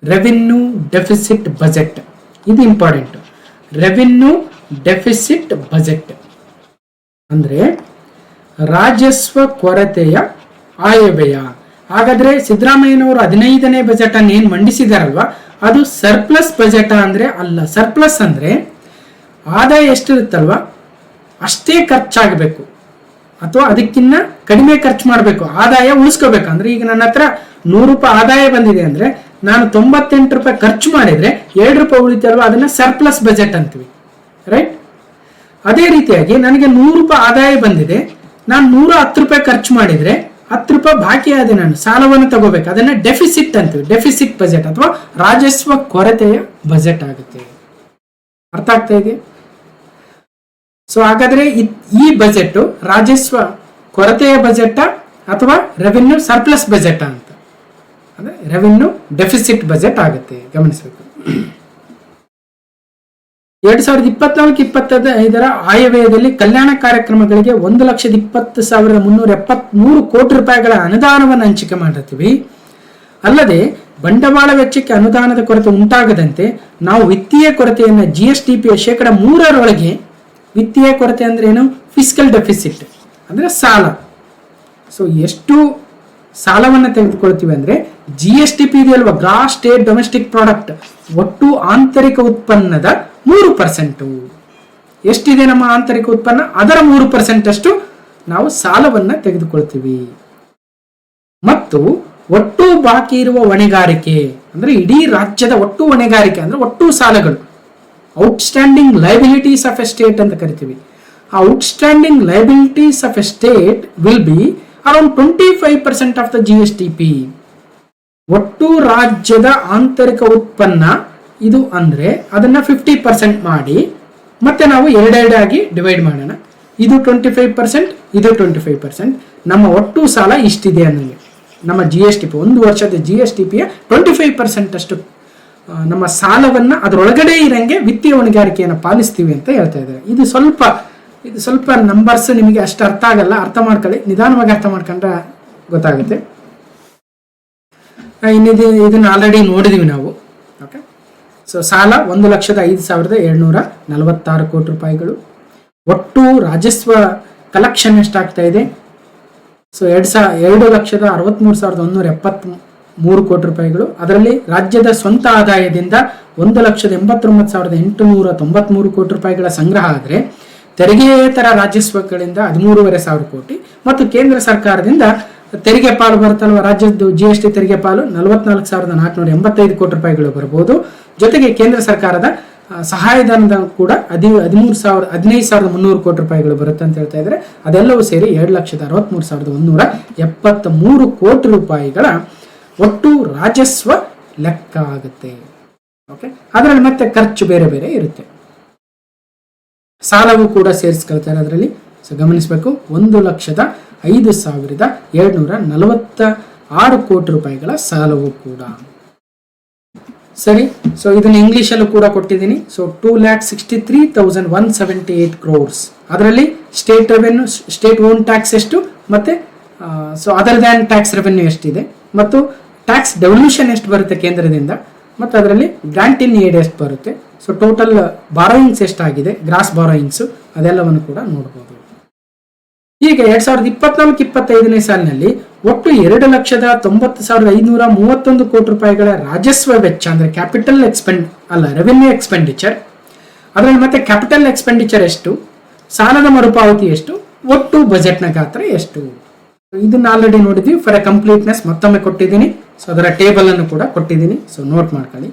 ರೆವಿನ್ಯೂ ಡೆಫಿಸಿಟ್ ಬಜೆಟ್, ಇದು ಇಂಪಾರ್ಟೆಂಟ್. ರೆವಿನ್ಯೂ ಡೆಫಿಸಿಟ್ ಬಜೆಟ್ ಅಂದ್ರೆ ರಾಜಸ್ವ ಕೊರತೆಯ ಆಯವ್ಯಯ. ಹಾಗಾದ್ರೆ ಸಿದ್ದರಾಮಯ್ಯನವರು 15ನೇ ಬಜೆಟ್ ಅನ್ನು ಏನ್ ಮಂಡಿಸಿದಾರಲ್ವಾ, ಅದು ಸರ್ಪ್ಲಸ್ ಬಜೆಟ್ ಅಂದ್ರೆ ಅಲ್ಲ. ಸರ್ಪ್ಲಸ್ ಅಂದ್ರೆ ಆದಾಯ ಎಷ್ಟಿರುತ್ತಲ್ವಾ ಅಷ್ಟೇ ಖರ್ಚಾಗಬೇಕು ಅಥವಾ ಅದಕ್ಕಿಂತ ಕಡಿಮೆ ಖರ್ಚು ಮಾಡಬೇಕು, ಆದಾಯ ಉಳಿಸ್ಕೋಬೇಕು. ಅಂದ್ರೆ ಈಗ ನನ್ನ ಹತ್ರ 100 ರೂಪಾಯಿ ಆದಾಯ ಬಂದಿದೆ ಅಂದ್ರೆ ನಾನು 98 ರೂಪಾಯಿ ಖರ್ಚು ಮಾಡಿದ್ರೆ 2 ರೂಪಾಯಿ ಉಳಿತಲ್ವಾ, ಅದನ್ನ ಸರ್ಪ್ಲಸ್ ಬಜೆಟ್ ಅಂತೀವಿ, ರೈಟ್. ಅದೇ ರೀತಿಯಾಗಿ ನನಗೆ 100 ರೂಪಾಯಿ ಆದಾಯ ಬಂದಿದೆ, ನಾನು 110 ರೂಪಾಯಿ ಖರ್ಚು ಮಾಡಿದ್ರೆ 10 ರೂಪಾಯಿ ಬಾಕಿ ಆದ ನಾನು ಸಾಲವನ್ನು ತಗೋಬೇಕು, ಅದನ್ನ ಡೆಫಿಸಿಟ್ ಅಂತೀವಿ. ಡೆಫಿಸಿಟ್ ಬಜೆಟ್ ಅಥವಾ ರಾಜಸ್ವ ಕೊರತೆಯ ಬಜೆಟ್ ಆಗುತ್ತೆ. ಅರ್ಥ ಆಗ್ತಾ ಇದೆ? ಸೊ ಹಾಗಾದ್ರೆ ಈ ಬಜೆಟ್ ರಾಜಸ್ವ ಕೊರತೆಯ ಬಜೆಟ್ ಅಥವಾ ರೆವಿನ್ಯೂ ಸರ್ಪ್ಲಸ್ ಬಜೆಟ್ ಅಂತ, ಅಂದ್ರೆ ರೆವಿನ್ಯೂ ಡೆಫಿಸಿಟ್ ಬಜೆಟ್ ಆಗುತ್ತೆ, ಗಮನಿಸಬೇಕು. 2024-25 ಆಯವ್ಯಯದಲ್ಲಿ ಕಲ್ಯಾಣ ಕಾರ್ಯಕ್ರಮಗಳಿಗೆ 1,20,373 ಕೋಟಿ ರೂಪಾಯಿಗಳ ಅನುದಾನವನ್ನು ಹಂಚಿಕೆ ಮಾಡಿರ್ತೀವಿ. ಅಲ್ಲದೆ ಬಂಡವಾಳ ವೆಚ್ಚಕ್ಕೆ ಅನುದಾನದ ಕೊರತೆ ಉಂಟಾಗದಂತೆ ನಾವು ವಿತ್ತೀಯ ಕೊರತೆಯನ್ನು GSDPಯ 3% ವಿತ್ತೀಯ ಕೊರತೆ ಅಂದ್ರೆ ಏನು? ಫಿಸ್ಕಲ್ ಡೆಫಿಸಿಟ್ ಅಂದ್ರೆ ಸಾಲ. ಸೊ ಎಷ್ಟು ಸಾಲವನ್ನು ತೆಗೆದುಕೊಳ್ತೀವಿ ಅಂದ್ರೆ GSDP ಇದೆಯಲ್ವಾ, ಗ್ರಾಸ್ ಸ್ಟೇಟ್ ಡೊಮೆಸ್ಟಿಕ್ ಪ್ರಾಡಕ್ಟ್, ಒಟ್ಟು ಆಂತರಿಕ ಉತ್ಪನ್ನದ 3%. ಎಷ್ಟಿದೆ ನಮ್ಮ ಆಂತರಿಕ ಉತ್ಪನ್ನ, ಅದರ 3% ಅಷ್ಟು ನಾವು ಸಾಲವನ್ನ ತೆಗೆದುಕೊಳ್ತೀವಿ. ಮತ್ತು ಒಟ್ಟು ಬಾಕಿ ಇರುವ ಹೊಣೆಗಾರಿಕೆ ಅಂದ್ರೆ ಇಡೀ ರಾಜ್ಯದ ಒಟ್ಟು ಹೊಣೆಗಾರಿಕೆ ಅಂದ್ರೆ ಒಟ್ಟು ಸಾಲಗಳು, outstanding liabilities of A state ಅಂತ ಕರಿತೀವಿ. ಆ outstanding liabilities of A state will be around 25% of the GSDP. ಒಟ್ಟು ರಾಜ್ಯದ ಆಂತರಿಕ ಉತ್ಪನ್ನ ಇದು ಅಂದ್ರೆ ಅದನ್ನ 50% ಮಾಡಿ ಮತ್ತೆ ನಾವು ಎರಡೆರಡಾಗಿ ಡಿವೈಡ್ ಮಾಡೋಣ. ಇದು 25%, ಇದು 25%. ನಮ್ಮ ಒಟ್ಟು ಸಾಲ ಇಷ್ಟಿದೆ ಅನ್ನೋದು ನಮ್ಮ GSDP, ಒಂದು ವರ್ಷದ GSDPಯ 25% ಅಷ್ಟು ನಮ್ಮ ಸಾಲವನ್ನ ಅದರೊಳಗಡೆ ಇರಂಗೆ ವಿತ್ತೀಯ ಹೊಣೆಗಾರಿಕೆಯನ್ನು ಪಾಲಿಸ್ತೀವಿ ಅಂತ ಹೇಳ್ತಾ ಇದ್ದಾರೆ. ಇದು ಸ್ವಲ್ಪ ನಂಬರ್ಸ್ ನಿಮಗೆ ಅಷ್ಟು ಅರ್ಥ ಆಗಲ್ಲ, ಅರ್ಥ ಮಾಡ್ಕೊಳ್ಳಿ, ನಿಧಾನವಾಗಿ ಅರ್ಥ ಮಾಡ್ಕೊಂಡ್ರೆ ಗೊತ್ತಾಗುತ್ತೆ. ಇದನ್ನ ಆಲ್ರೆಡಿ ನೋಡಿದೀವಿ ನಾವು. ಓಕೆ. ಸೊ ಸಾಲ 1,05,746 ಕೋಟಿ ರೂಪಾಯಿಗಳು. ಒಟ್ಟು ರಾಜಸ್ವ ಕಲೆಕ್ಷನ್ ಎಷ್ಟಾಗ್ತಾ ಇದೆ? ಸೊ 2,63,173 ಕೋಟಿ ರೂಪಾಯಿಗಳು. ಅದರಲ್ಲಿ ರಾಜ್ಯದ ಸ್ವಂತ ಆದಾಯದಿಂದ 1,89,893 ಕೋಟಿ ರೂಪಾಯಿಗಳ ಸಂಗ್ರಹ ಆದರೆ ತೆರಿಗೆಯೇತರ ರಾಜಸ್ವಗಳಿಂದ 13,500 ಕೋಟಿ ಮತ್ತು ಕೇಂದ್ರ ಸರ್ಕಾರದಿಂದ ತೆರಿಗೆ ಪಾಲು ಬರುತ್ತಲ್ವ, ರಾಜ್ಯದ GST ತೆರಿಗೆ ಪಾಲು 44,485 ಕೋಟಿ ರೂಪಾಯಿಗಳು ಬರಬಹುದು. ಜೊತೆಗೆ ಕೇಂದ್ರ ಸರ್ಕಾರದ ಸಹಾಯಧನದ ಕೂಡ 15,300 ಕೋಟಿ ರೂಪಾಯಿಗಳು ಬರುತ್ತೆ ಅಂತ ಹೇಳ್ತಾ ಇದ್ದಾರೆ. ಅದೆಲ್ಲವೂ ಸೇರಿ 2,63,173 ಕೋಟಿ ರೂಪಾಯಿಗಳ ಒಟ್ಟು ರಾಜಸ್ವ ಲೆಕ್ಕ ಆಗುತ್ತೆ. ಓಕೆ. ಅದರಲ್ಲಿ ಮತ್ತೆ ಖರ್ಚು ಬೇರೆ ಬೇರೆ ಇರುತ್ತೆ, ಸಾಲವು ಕೂಡ ಸೇರಿಸ್ಕೊಳ್ತಾರೆ ಅದರಲ್ಲಿ. ಸೊ ಗಮನಿಸಬೇಕು, 1,05,746 ಕೋಟಿ ರೂಪಾಯಿಗಳ ಸಾಲವು ಕೂಡ ಸರಿ. ಸೊ ಇದನ್ನ ಇಂಗ್ಲಿಷಲ್ಲೂ ಕೂಡ ಕೊಟ್ಟಿದ್ದೀನಿ. So 2,63,178 crores. ಅದರಲ್ಲಿ state revenue, state own tax ಎಷ್ಟು ಮತ್ತೆ so other than tax revenue ಎಷ್ಟಿದೆ ಮತ್ತು ಟ್ಯಾಕ್ಸ್ ಡೆವಲ್ಯೂಷನ್ ಎಷ್ಟು ಬರುತ್ತೆ ಕೇಂದ್ರದಿಂದ ಮತ್ತು ಅದರಲ್ಲಿ ಗ್ರಾಂಟ್ ಇನ್ ಏಡ್ ಎಷ್ಟು ಬರುತ್ತೆ, ಸೊ ಟೋಟಲ್ ಬಾರೋಯಿಂಗ್ಸ್ ಎಷ್ಟಾಗಿದೆ, ಗ್ರಾಸ್ ಬಾರೋಯಿಂಗ್ಸು ಅದೆಲ್ಲವನ್ನು ಕೂಡ ನೋಡ್ಬೋದು. ಈಗ 2024-25 ಸಾಲಿನಲ್ಲಿ ಒಟ್ಟು 2,90,531 ಕೋಟಿ ರೂಪಾಯಿಗಳ ರಾಜಸ್ವ ವೆಚ್ಚ ಅಂದ್ರೆ ರೆವೆನ್ಯೂ ಎಕ್ಸ್ಪೆಂಡಿಚರ್, ಅದರಲ್ಲಿ ಮತ್ತೆ ಕ್ಯಾಪಿಟಲ್ ಎಕ್ಸ್ಪೆಂಡಿಚರ್ ಎಷ್ಟು, ಸಾಲದ ಮರುಪಾವತಿ ಎಷ್ಟು, ಒಟ್ಟು ಬಜೆಟ್ನ ಗಾತ್ರ ಎಷ್ಟು, ಇದನ್ನ ಆಲ್ರೆಡಿ ನೋಡಿದ್ವಿ. ಫಾರ್ ಎ ಕಂಪ್ಲೀಟ್ನೆಸ್ ಮತ್ತೊಮ್ಮೆ ಕೊಟ್ಟಿದ್ದೀನಿ. ಸೊ ಅದರ ಟೇಬಲ್ ಅನ್ನು ಕೂಡ ಕೊಟ್ಟಿದ್ದೀನಿ, ಸೊ ನೋಟ್ ಮಾಡ್ಕೊಳ್ಳಿ.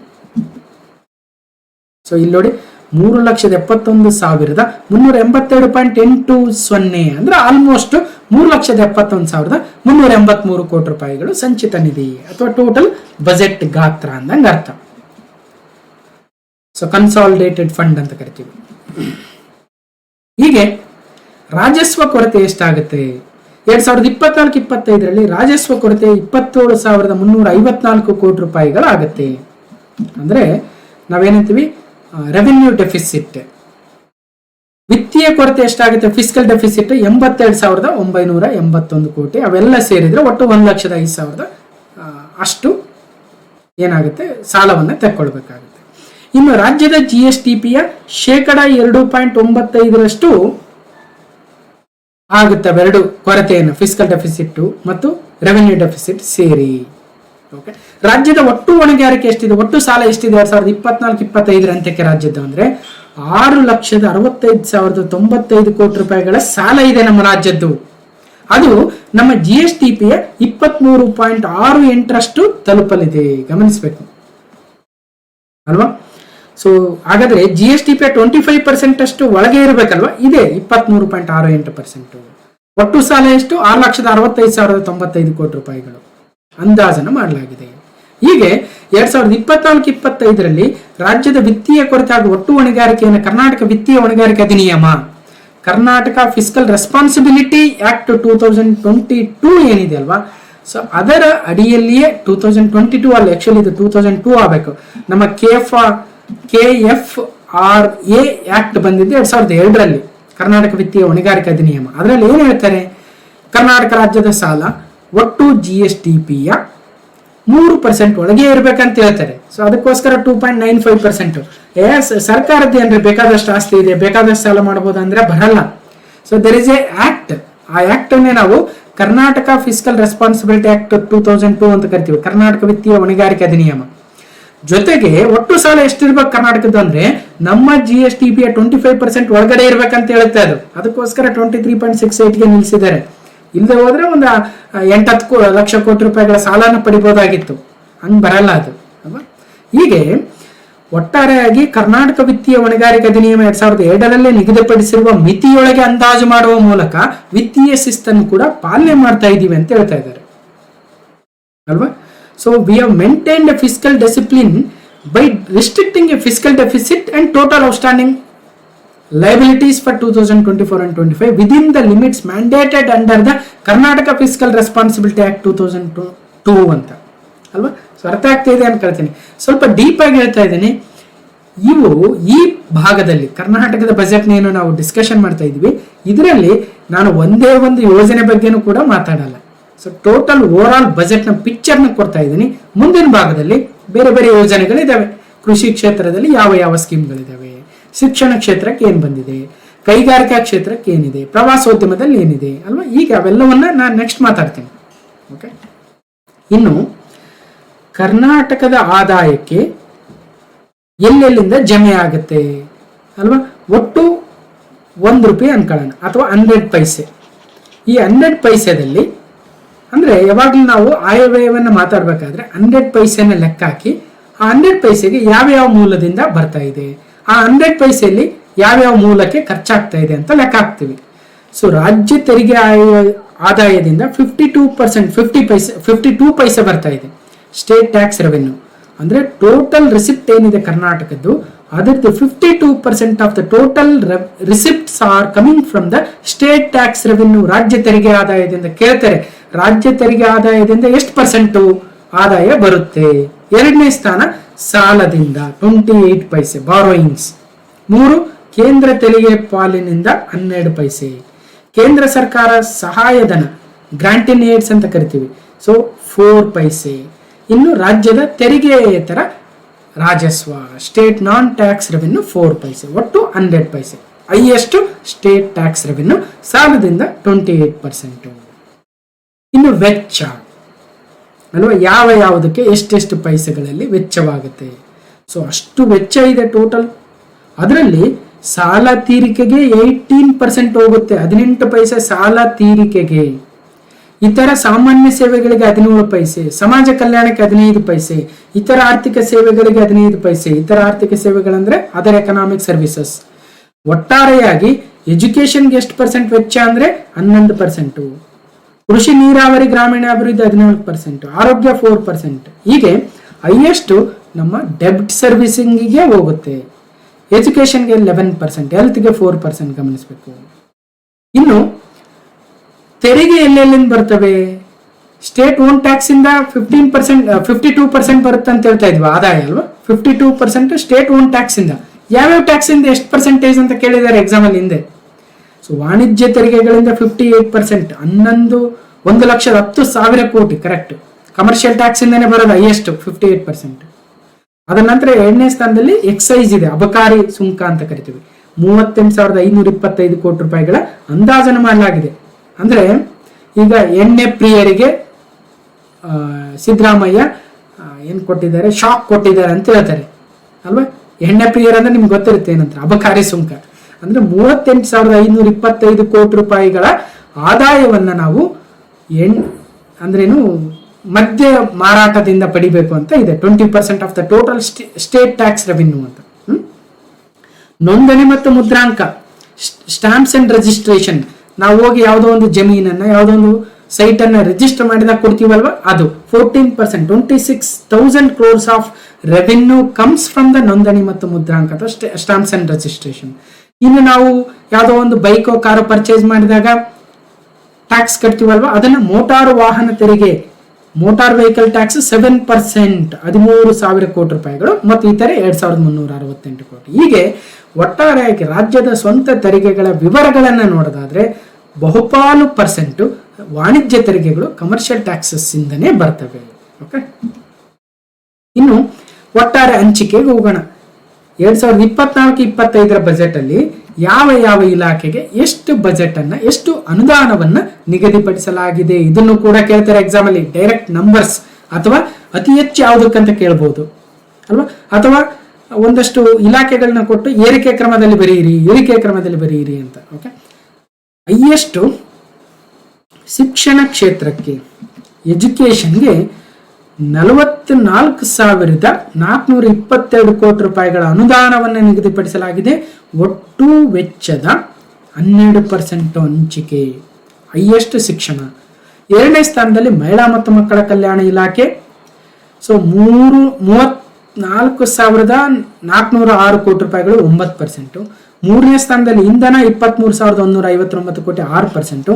ಸೊ ಇಲ್ಲಿ ನೋಡಿ 3,71,382.80 ಅಂದ್ರೆ ಆಲ್ಮೋಸ್ಟ್ 3,71,383 ಕೋಟಿ ರೂಪಾಯಿಗಳು ಸಂಚಿತ ನಿಧಿ ಅಥವಾ ಟೋಟಲ್ ಬಜೆಟ್ ಗಾತ್ರ ಅಂದಂಗೆ ಅರ್ಥ. ಸೊ ಕನ್ಸಾಲಿಡೇಟೆಡ್ ಫಂಡ್ ಅಂತ ಕರಿತೀವಿ. ಹೀಗೆ ರಾಜಸ್ವ ಕೊರತೆ ಎಷ್ಟಾಗುತ್ತೆ 2024-25 ರಾಜಸ್ವ ಕೊರತೆ 27,354 ಕೋಟಿ ರೂಪಾಯಿಗಳಾಗುತ್ತೆ. ಅಂದ್ರೆ ನಾವೇನಂತೀವಿ ರೆವೆನ್ಯೂ ಡೆಫಿಸಿಟ್. ವಿತ್ತೀಯ ಕೊರತೆ ಎಷ್ಟಾಗುತ್ತೆ ಫಿಸ್ಕಲ್ ಡೆಫಿಸಿಟ್ 82,981 ಕೋಟಿ, ಅವೆಲ್ಲ ಸೇರಿದ್ರೆ ಒಟ್ಟು 1,05,000 ಅಷ್ಟು ಏನಾಗುತ್ತೆ ಸಾಲವನ್ನ ತೆಕ್ಕೊಳ್ಬೇಕಾಗುತ್ತೆ. ಇನ್ನು ರಾಜ್ಯದ GSTPಯ 2.95% ಆಗುತ್ತೆ ಅವೆರಡು ಕೊರತೆಯನ್ನು, ಫಿಸ್ಕಲ್ ಡೆಫಿಸಿಟ್ ಮತ್ತು ರೆವೆನ್ಯೂ ಡೆಫಿಸಿಟ್ ಸೇರಿ. ಓಕೆ, ರಾಜ್ಯದ ಒಟ್ಟು ಹೊಣೆಗಾರಿಕೆ ಎಷ್ಟಿದೆ, ಒಟ್ಟು ಸಾಲ ಎಷ್ಟಿದೆ 2024-25 ಅಂತ್ಯಕ್ಕೆ ರಾಜ್ಯದ ಅಂದ್ರೆ 6,65,095 ಕೋಟಿ ರೂಪಾಯಿಗಳ ಸಾಲ ಇದೆ ನಮ್ಮ ರಾಜ್ಯದ್ದು. ಅದು ನಮ್ಮ GSTPಯ 23.68% ತಲುಪಲಿದೆ, ಗಮನಿಸಬೇಕು ಅಲ್ವಾ. ಸೊ ಹಾಗಾದ್ರೆ GSTPಯ 25% ಅಷ್ಟು ಒಳಗೆ ಇರಬೇಕಲ್ವಾ, ಇದೆ 23.68%. ಒಟ್ಟು ಸಾಲ ಎಷ್ಟು 6,65,095 ಕೋಟಿ ರೂಪಾಯಿಗಳು ಅಂದಾಜನ್ನು ಮಾಡಲಾಗಿದೆ. ಹೀಗೆ 2024-25 ರಾಜ್ಯದ ವಿತ್ತೀಯ ಕೊರತೆ ಹಾಗೂ ಒಟ್ಟು ಹೊಣೆಗಾರಿಕೆಯನ್ನು ಕರ್ನಾಟಕ ವಿತ್ತೀಯ ಹೊಣೆಗಾರಿಕೆ ಅಧಿನಿಯಮ, ಕರ್ನಾಟಕ ಫಿಸ್ಕಲ್ ರೆಸ್ಪಾನ್ಸಿಬಿಲಿಟಿ ಆಕ್ಟ್ 2022 ಏನಿದೆ ಅಲ್ವಾ, ಸೊ ಅದರ ಅಡಿಯಲ್ಲಿಯೇ 2022 ಅಲ್ಲ, ಆಕ್ಚುಲಿ ಇದು 2002 ಆಗಬೇಕು. ನಮ್ಮ KFRA ಆಕ್ಟ್ ಬಂದಿದ್ದು 2002 ಕರ್ನಾಟಕ ವಿತ್ತೀಯ ಹೊಣೆಗಾರಿಕೆ ಅಧಿನಿಯಮ. ಅದರಲ್ಲಿ ಏನ್ ಹೇಳ್ತಾರೆ, ಕರ್ನಾಟಕ ರಾಜ್ಯದ ಸಾಲ ಒಟ್ಟು GSTPಯ 3% ಒಳಗೆ ಇರ್ಬೇಕಂತ ಹೇಳ್ತಾರೆ. ಸೊ ಅದಕ್ಕೋಸ್ಕರ 2.95%. ಸರ್ಕಾರದ ಏನ್ರಿ ಬೇಕಾದಷ್ಟು ಆಸ್ತಿ ಇದೆ, ಬೇಕಾದಷ್ಟು ಸಾಲ ಮಾಡಬಹುದು ಅಂದ್ರೆ ಬರಲ್ಲ. So there is a act, ಆ ಆಕ್ಟ್ ಅನ್ನೇ ನಾವು ಕರ್ನಾಟಕ ಫಿಸ್ಕಲ್ ರೆಸ್ಪಾನ್ಸಿಬಿಲಿಟಿ ಆಕ್ಟ್ 2002 ಅಂತ ಕರಿತೀವಿ, ಕರ್ನಾಟಕ ವಿತ್ತೀಯ ಹೊಣೆಗಾರಿಕೆ ಅಧಿನಿಯಮ. ಜೊತೆಗೆ ಒಟ್ಟು ಸಾಲ ಎಷ್ಟಿರ್ಬೇಕು ಕರ್ನಾಟಕದ್ದು ಅಂದ್ರೆ ನಮ್ಮ GSTPಯ 25% ಒಳಗಡೆ ಇರ್ಬೇಕಂತ ಹೇಳುತ್ತೆ ಅದು. ಅದಕ್ಕೋಸ್ಕರ 23.68ಗೆ ನಿಲ್ಲಿಸಿದ್ದಾರೆ. ಇಲ್ಲದೆ ಹೋದ್ರೆ ಒಂದು 8-10 ಲಕ್ಷ ಕೋಟಿ ರೂಪಾಯಿಗಳ ಸಾಲನ ಪಡಿಬಹುದಾಗಿತ್ತು, ಹಂಗ್ ಬರಲ್ಲ ಅದು ಅಲ್ವಾ. ಹೀಗೆ ಒಟ್ಟಾರೆಯಾಗಿ ಕರ್ನಾಟಕ ವಿತ್ತೀಯ ಹೊಣೆಗಾರಿಕೆ ಅಧಿನಿಯಮ 2002 ನಿಗದಿಪಡಿಸಿರುವ ಮಿತಿಯೊಳಗೆ ಅಂದಾಜು ಮಾಡುವ ಮೂಲಕ ವಿತ್ತೀಯ ಶಿಸ್ತನ್ನು ಕೂಡ ಪಾಲನೆ ಮಾಡ್ತಾ ಇದೀವಿ ಅಂತ ಹೇಳ್ತಾ ಇದ್ದಾರೆ ಅಲ್ವಾ. So we have maintained A fiscal discipline by restricting A fiscal deficit and total outstanding liabilities for 2024 and 25 within the limits mandated under the Karnataka Fiscal Responsibility Act 2002 ಅಂತ ಅಲ್ವಾ. ಸೊ ಅರ್ಥ ಆಗ್ತಾ ಇದೆ ಅನ್ಕೊಳ್ತೀನಿ. ಸ್ವಲ್ಪ ಡೀಪ್ ಆಗಿ ಹೇಳ್ತಾ ಇದ್ದೀನಿ. ಇವು ಈ ಭಾಗದಲ್ಲಿ ಕರ್ನಾಟಕದ ಬಜೆಟ್ ನೇನು ನಾವು ಡಿಸ್ಕಷನ್ ಮಾಡ್ತಾ ಇದೀವಿ, ಇದರಲ್ಲಿ ನಾನು ಒಂದೇ ಒಂದು ಯೋಜನೆ ಬಗ್ಗೆನೂ ಕೂಡ ಮಾತಾಡಲ್ಲ. So total over all budget ನ ಪಿಕ್ಚರ್ ನ ಕೊಡ್ತಾ ಇದ್ದೀನಿ. ಮುಂದಿನ ಭಾಗದಲ್ಲಿ ಬೇರೆ ಬೇರೆ ಯೋಜನೆಗಳಿದಾವೆ, ಕೃಷಿ ಕ್ಷೇತ್ರದಲ್ಲಿ ಯಾವ ಯಾವ ಸ್ಕೀಮ್ಗಳಿದಾವೆ, ಶಿಕ್ಷಣ ಕ್ಷೇತ್ರಕ್ಕೆ ಏನ್ ಬಂದಿದೆ, ಕೈಗಾರಿಕಾ ಕ್ಷೇತ್ರಕ್ಕೆ ಏನಿದೆ, ಪ್ರವಾಸೋದ್ಯಮದಲ್ಲಿ ಏನಿದೆ ಅಲ್ವಾ. ಈಗ ಅವೆಲ್ಲವನ್ನ ನಾನು ನೆಕ್ಸ್ಟ್ ಮಾತಾಡ್ತೀನಿ. ಓಕೆ, ಇನ್ನು ಕರ್ನಾಟಕದ ಆದಾಯಕ್ಕೆ ಎಲ್ಲೆಲ್ಲಿಂದ ಜಮೆ ಆಗುತ್ತೆ ಅಲ್ವಾ. ಒಟ್ಟು 1 ರೂಪಾಯಿ ಅನ್ಕೊಳ್ಳೋಣ ಅಥವಾ 100 ಪೈಸೆ. ಈ 100 ಪೈಸೆದಲ್ಲಿ ಅಂದ್ರೆ ಯಾವಾಗ್ಲೂ ನಾವು ಆಯವ್ಯಯವನ್ನ ಮಾತಾಡ್ಬೇಕಾದ್ರೆ 100 ಪೈಸೆನ ಲೆಕ್ಕ ಹಾಕಿ ಆ 100 ಪೈಸೆಗೆ ಯಾವ್ಯಾವ ಮೂಲದಿಂದ ಬರ್ತಾ ಇದೆ, ಆ 100 ಪೈಸೆಯಲ್ಲಿ ಯಾವ್ಯಾವ ಮೂಲಕ್ಕೆ ಖರ್ಚಾಗ್ತಾ ಇದೆ ಅಂತ ಲೆಕ್ಕ ಹಾಕ್ತೀವಿ. ಸೊ ರಾಜ್ಯ ತೆರಿಗೆ ಆದಾಯದಿಂದ 52 ಪೈಸೆ ಬರ್ತಾ ಇದೆ ಸ್ಟೇಟ್ ಟ್ಯಾಕ್ಸ್ ರೆವೆನ್ಯೂ. ಅಂದ್ರೆ ಟೋಟಲ್ ರಿಸಿಪ್ಟ್ ಏನಿದೆ ಕರ್ನಾಟಕದ್ದು, ಅದರದ್ದು 52% of the total receipts are coming from the state tax revenue. ರಾಜ್ಯ ತೆರಿಗೆ ಆದಾಯದಿಂದ ಕೇಳ್ತಾರೆ, ರಾಜ್ಯ ತೆರಿಗೆ ಆದಾಯದಿಂದ ಎಷ್ಟು % ಆದಾಯ ಬರುತ್ತೆ. 2ನೇ ಸ್ಥಾನ ಸಾಲದಿಂದ 28 ಪೈಸೆ ಬಾರೋಯಿಂಗ್ಸ್. 3 ಕೇಂದ್ರ ತೆರಿಗೆ ಪಾಲಿನಿಂದ 12 ಪೈಸೆ. ಕೇಂದ್ರ ಸರ್ಕಾರ ಸಹಾಯಧನ ಗ್ರಾಂಟ್ ಇನ್ ಏಡ್ಸ್ ಅಂತ ಕರಿತೀವಿ. ಸೊ 4 ಪೈಸೆ. ಇನ್ನು ರಾಜ್ಯದ ತೆರಿಗೆಯೇತರ ರಾಜಸ್ವ state non tax revenue 4 paise, ಒಟ್ಟು 100 paise. Highest state tax revenue ಸಾಲದಿಂದ 28%. ಇನ್ನು ವೆಚ್ಚ ಅಲ್ವಾ, ಯಾವುದಕ್ಕೆ ಎಷ್ಟೆಷ್ಟು ಪೈಸೆಗಳಲ್ಲಿ ವೆಚ್ಚವಾಗುತ್ತೆ. ಸೊ ಅಷ್ಟು ವೆಚ್ಚ ಇದೆ ಟೋಟಲ್. ಅದರಲ್ಲಿ ಸಾಲ ತೀರಿಕೆಗೆ 18% ಹೋಗುತ್ತೆ, 18 ಪೈಸೆ ಸಾಲ ತೀರಿಕೆಗೆ. ಇತರ ಸಾಮಾನ್ಯ ಸೇವೆಗಳಿಗೆ 17 ಪೈಸೆ, ಸಮಾಜ ಕಲ್ಯಾಣಕ್ಕೆ 15 ಪೈಸೆ, ಇತರ ಆರ್ಥಿಕ ಸೇವೆಗಳಿಗೆ 15 ಪೈಸೆ. ಇತರ ಆರ್ಥಿಕ ಸೇವೆಗಳಂದ್ರೆ ಅದರ್ ಎಕನಾಮಿಕ್ ಸರ್ವಿಸಸ್. ಒಟ್ಟಾರೆಯಾಗಿ ಎಜುಕೇಶನ್ಗೆ ಎಷ್ಟು ಪರ್ಸೆಂಟ್ ವೆಚ್ಚ ಅಂದ್ರೆ 11%, ಕೃಷಿ ನೀರಾವರಿ ಗ್ರಾಮೀಣಾಭಿವೃದ್ಧಿ 14%, ಆರೋಗ್ಯ 4%. ಹೀಗೆ ಹೈಯೆಸ್ಟ್ ನಮ್ಮ ಡೆಬ್ಟ್ ಸರ್ವಿಸಿಂಗಿಗೆ ಹೋಗುತ್ತೆ. ಎಜುಕೇಶನ್ಗೆ 11%, ಹೆಲ್ತ್ಗೆ 4% ಗಮನಿಸಬೇಕು. ಇನ್ನು ತೆರಿಗೆ ಎಲ್ಲೆಲ್ಲಿಂದ ಬರ್ತವೆ? ಸ್ಟೇಟ್ ಓನ್ ಟ್ಯಾಕ್ಸ್ ಇಂದ 52% ಬರುತ್ತೆ ಅಂತ ಹೇಳ್ತಾ ಇದ್ವಿ, ಆದಾಯ ಅಲ್ವಾ. 52% ಸ್ಟೇಟ್ ಓನ್ ಟ್ಯಾಕ್ಸ್ ಇಂದ. ಯಾವ್ಯಾವ ಟ್ಯಾಕ್ಸ್ ಇಂದ ಎಷ್ಟು ಪರ್ಸೆಂಟೇಜ್ ಅಂತ ಕೇಳಿದ್ದಾರೆ ಎಕ್ಸಾಮ್ ಅಲ್ಲಿ ಹಿಂದೆ. ಸೊ ವಾಣಿಜ್ಯ ತೆರಿಗೆಗಳಿಂದ 58%, 1,10,10,000 ಕೋಟಿ ಕರೆಕ್ಟ್. ಕಮರ್ಷಿಯಲ್ ಟ್ಯಾಕ್ಸ್ ಇಂದಾನೆ ಬರೋದು ಹೈಯೆಸ್ಟ್ 58%. ಅದರ ನಂತರ 2ನೇ ಸ್ಥಾನದಲ್ಲಿ ಎಕ್ಸೈಸ್ ಇದೆ, ಅಬಕಾರಿ ಸುಂಕ ಅಂತ ಕರಿತೀವಿ. 38,525 ಕೋಟಿ ರೂಪಾಯಿಗಳ ಅಂದಾಜನ್ನು ಮಾಡಲಾಗಿದೆ. ಅಂದ್ರೆ ಈಗ ಎಣ್ಣೆ ಪ್ರಿಯರಿಗೆ ಸಿದ್ದರಾಮಯ್ಯ ಏನ್ ಕೊಟ್ಟಿದ್ದಾರೆ, ಶಾಕ್ ಕೊಟ್ಟಿದ್ದಾರೆ ಅಂತ ಹೇಳ್ತಾರೆ ಅಲ್ವಾ. ಎಣ್ಣೆ ಪ್ರಿಯರ್ ಅಂದ್ರೆ ನಿಮ್ಗೆ ಗೊತ್ತಿರುತ್ತೆ ಏನಂತ, ಅಬಕಾರಿ ಸುಂಕ ಅಂದ್ರೆ 38,525 ಕೋಟಿ ರೂಪಾಯಿಗಳ ಆದಾಯವನ್ನ ನಾವು ಅಂದ್ರೇನು ಮದ್ಯ ಮಾರಾಟದಿಂದ ಪಡಿಬೇಕು ಅಂತ ಇದೆ. 20% of the total state tax revenue ಅಂತ. ನೋಂದಣಿ ಮತ್ತು ಮುದ್ರಾಂಕ, ಸ್ಟಾಂಪ್ಸ್ ಅಂಡ್ ರಿಜಿಸ್ಟ್ರೇಷನ್. ನಾವು ಹೋಗಿ ಯಾವುದೋ ಒಂದು ಜಮೀನನ್ನ, ಯಾವುದೋ ಒಂದು ಸೈಟ್ ಅನ್ನ ರಿಜಿಸ್ಟರ್ ಮಾಡಿದಾಗ ಕೊಡ್ತೀವಲ್ವಾ, ಅದು 14%, 26,000 crores of revenue comes from the ನೋಂದಣಿ ಮತ್ತು ಮುದ್ರಾಂಕ ಅಥವಾ ಸ್ಟಾಂಪ್ಸ್ ಅಂಡ್ ರಿಜಿಸ್ಟ್ರೇಷನ್. ಇನ್ನು ನಾವು ಯಾವುದೋ ಒಂದು ಬೈಕೋ ಕಾರು ಪರ್ಚೇಸ್ ಮಾಡಿದಾಗ ಟ್ಯಾಕ್ಸ್ ಕಟ್ತೀವಲ್ವಾ, ಅದನ್ನ ಮೋಟಾರು ವಾಹನ ತೆರಿಗೆ, ಮೋಟಾರ್ ವೆಹಿಕಲ್ ಟ್ಯಾಕ್ಸ್ 7%, 13,000 ಕೋಟಿ ರೂಪಾಯಿಗಳು, ಮತ್ತು ಇತರೆ 2,368 ಕೋಟಿ. ಹೀಗೆ ಒಟ್ಟಾರೆಯಾಗಿ ರಾಜ್ಯದ ಸ್ವಂತ ತೆರಿಗೆಗಳ ವಿವರಗಳನ್ನು ನೋಡೋದಾದ್ರೆ ಬಹುಪಾಲು ಪರ್ಸೆಂಟ್ ವಾಣಿಜ್ಯ ತೆರಿಗೆಗಳು ಕಮರ್ಷಿಯಲ್ ಟ್ಯಾಕ್ಸಸ್ ಇಂದನೇ ಬರ್ತವೆ. ಓಕೆ, ಇನ್ನು ಒಟ್ಟಾರೆ ಹಂಚಿಕೆಗೆ ಹೋಗೋಣ. 2024-25 ಬಜೆಟ್ ಅಲ್ಲಿ ಯಾವ ಇಲಾಖೆಗೆ ಎಷ್ಟು ಬಜೆಟ್ ಅನ್ನ, ಎಷ್ಟು ಅನುದಾನವನ್ನ ನಿಗದಿಪಡಿಸಲಾಗಿದೆ, ಇದನ್ನು ಕೂಡ ಕೇಳ್ತಾರೆ ಎಕ್ಸಾಮ್ ಅಲ್ಲಿ. ಡೈರೆಕ್ಟ್ ನಂಬರ್ಸ್ ಅಥವಾ ಅತಿ ಹೆಚ್ಚು ಯಾವುದಕ್ಕಂತ ಕೇಳಬಹುದು ಅಲ್ವಾ. ಅಥವಾ ಒಂದಷ್ಟು ಇಲಾಖೆಗಳನ್ನ ಕೊಟ್ಟು ಏರಿಕೆ ಕ್ರಮದಲ್ಲಿ ಬರೆಯಿರಿ ಅಂತ. ಓಕೆ, ಹೈಯೆಸ್ಟ್ ಶಿಕ್ಷಣ ಕ್ಷೇತ್ರಕ್ಕೆ, ಎಜುಕೇಶನ್ಗೆ 44,422 ಕೋಟಿ ರೂಪಾಯಿಗಳ ಅನುದಾನವನ್ನು ನಿಗದಿಪಡಿಸಲಾಗಿದೆ. ಒಟ್ಟು ವೆಚ್ಚದ 12% ಹಂಚಿಕೆ, ಹೈಯೆಸ್ಟ್ ಶಿಕ್ಷಣ. 2ನೇ ಸ್ಥಾನದಲ್ಲಿ ಮಹಿಳಾ ಮತ್ತು ಮಕ್ಕಳ ಕಲ್ಯಾಣ ಇಲಾಖೆ. ಸೊ 34,406 ಕೋಟಿ ರೂಪಾಯಿಗಳು 9%. 3ನೇ ಸ್ಥಾನದಲ್ಲಿ ಇಂಧನ 23,159 ಕೋಟಿ 6%.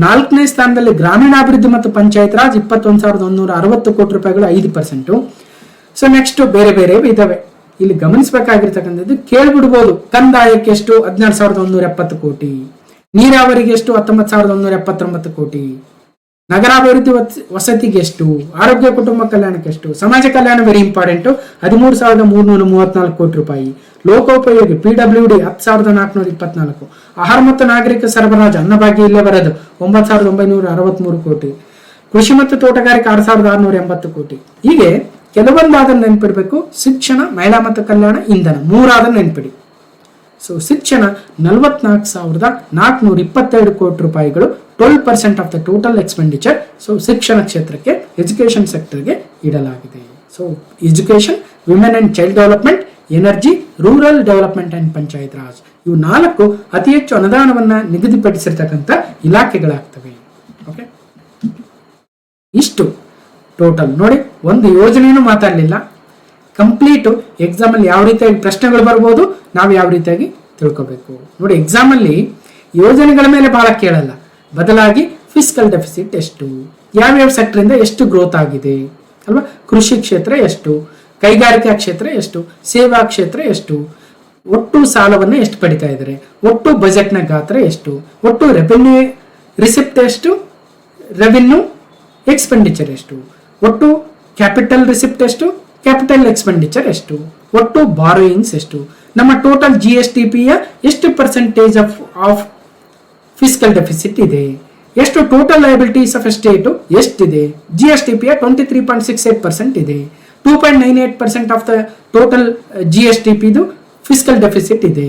4ನೇ ಸ್ಥಾನದಲ್ಲಿ ಗ್ರಾಮೀಣಾಭಿವೃದ್ಧಿ ಮತ್ತು ಪಂಚಾಯತ್ ರಾಜ್ 21,160 ಕೋಟಿ ರೂಪಾಯಿಗಳು 5%. ಸೊ ನೆಕ್ಸ್ಟ್ ಬೇರೆ ಇದಾವೆ. ಇಲ್ಲಿ ಗಮನಿಸಬೇಕಾಗಿರ್ತಕ್ಕಂಥದ್ದು ಕೇಳ್ಬಿಡ್ಬೋದು, ಕಂದಾಯಕ್ಕೆ ಎಷ್ಟು 16,170 ಕೋಟಿ, ನೀರಾವರಿಗೆ ಎಷ್ಟು 19,179 ಕೋಟಿ, ನಗರಾಭಿವೃದ್ಧಿ ವಸತಿಗೆ ಎಷ್ಟು, ಆರೋಗ್ಯ ಕುಟುಂಬ ಕಲ್ಯಾಣಕ್ಕೆ ಎಷ್ಟು, ಸಮಾಜ ಕಲ್ಯಾಣ ವೆರಿ ಇಂಪಾರ್ಟೆಂಟ್ 13,334 ಕೋಟಿ ರೂಪಾಯಿ, ಲೋಕೋಪಯೋಗಿ PWD 10,424, ಆಹಾರ ಮತ್ತು ನಾಗರಿಕ ಸರಬರಾಜು ಅನ್ನಭಾಗ್ಯ ಇಲ್ಲೇ ಬರೋದು 9,963 ಕೋಟಿ, ಕೃಷಿ ಮತ್ತು ತೋಟಗಾರಿಕೆ 6,680 ಕೋಟಿ. ಹೀಗೆ ಕೆಲವೊಂದಾದನ್ನು ನೆನ್ಪಿಡ್ಬೇಕು. ಶಿಕ್ಷಣ, ಮಹಿಳಾ ಮತ್ತು ಕಲ್ಯಾಣ, ಇಂಧನ 3 ನೆನ್ಪಿಡಿ. ಸೊ ಶಿಕ್ಷಣ 44,422 ಕೋಟಿ ರೂಪಾಯಿಗಳು, 12% of the total expenditure. So ಶಿಕ್ಷಣ ಕ್ಷೇತ್ರಕ್ಕೆ, ಎಜುಕೇಶನ್ ಸೆಕ್ಟರ್ಗೆ ಇಡಲಾಗಿದೆ. So education, women and child development, energy, rural development and panchayat Raj, ಇವು 4 ಅತಿ ಹೆಚ್ಚು ಅನುದಾನವನ್ನ ನಿಗದಿಪಡಿಸಿರ್ತಕ್ಕಂಥ ಇಲಾಖೆಗಳಾಗ್ತವೆ. ಓಕೆ, ಇಷ್ಟು ಟೋಟಲ್ ನೋಡಿ. ಒಂದು ಯೋಜನೆಯನ್ನು ಮಾತಾಡಲಿಲ್ಲ, ಕಂಪ್ಲೀಟ್ ಎಕ್ಸಾಮ್ ಅಲ್ಲಿ ಯಾವ ರೀತಿಯಾಗಿ ಪ್ರಶ್ನೆಗಳು ಬರ್ಬೋದು, ನಾವು ಯಾವ ರೀತಿಯಾಗಿ ತಿಳ್ಕೋಬೇಕು ನೋಡಿ. ಎಕ್ಸಾಮ್ ಅಲ್ಲಿ ಯೋಜನೆಗಳ ಮೇಲೆ ಬಹಳ ಕೇಳಲ್ಲ, ಬದಲಾಗಿ ಫಿಸ್ಕಲ್ ಡೆಫಿಸಿಟ್ ಎಷ್ಟು, ಯಾವ್ಯಾವ ಸೆಕ್ಟರ್ ಇಂದ ಎಷ್ಟು ಗ್ರೋತ್ ಆಗಿದೆ ಅಲ್ವಾ, ಕೃಷಿ ಕ್ಷೇತ್ರ ಎಷ್ಟು, ಕೈಗಾರಿಕಾ ಕ್ಷೇತ್ರ ಎಷ್ಟು, ಸೇವಾ ಕ್ಷೇತ್ರ ಎಷ್ಟು, ಒಟ್ಟು ಸಾಲವನ್ನ ಎಷ್ಟು ಪಡಿತಾ ಇದ್ದಾರೆ, ಒಟ್ಟು ಬಜೆಟ್ನ ಗಾತ್ರ ಎಷ್ಟು, ಒಟ್ಟು ರೆವೆನ್ಯೂ ರಿಸಿಪ್ಟ್ ಎಷ್ಟು, ರೆವಿನ್ಯೂ ಎಕ್ಸ್ಪೆಂಡಿಚರ್ ಎಷ್ಟು, ಒಟ್ಟು ಕ್ಯಾಪಿಟಲ್ ರಿಸಿಪ್ಟ್ ಎಷ್ಟು, ಕ್ಯಾಪಿಟಲ್ ಎಕ್ಸ್ಪೆಂಡಿಚರ್ ಎಷ್ಟು, ಒಟ್ಟು ಬಾರೋಯಿಂಗ್ಸ್ ಎಷ್ಟು, ನಮ್ಮ ಟೋಟಲ್ GSTP ಯ ಎಷ್ಟು ಪರ್ಸೆಂಟೇಜ್ ಆಫ್ ಫಿಸಿಕಲ್ ಡೆಫಿಸಿಟ್ ಇದೆ, ಎಷ್ಟು ಟೋಟಲ್ ಲಯಬಿಲಿಟೀಸ್ ಆಫ್ ಸ್ಟೇಟ್ ಎಷ್ಟಿದೆ, GSTP ಯ 23.68% ಇದೆ, 2.98% ಆಫ್ ದ ಟೋಟಲ್ GSTP ಇದು ಫಿಸಿಕಲ್ ಡೆಫಿಸಿಟ್ ಇದೆ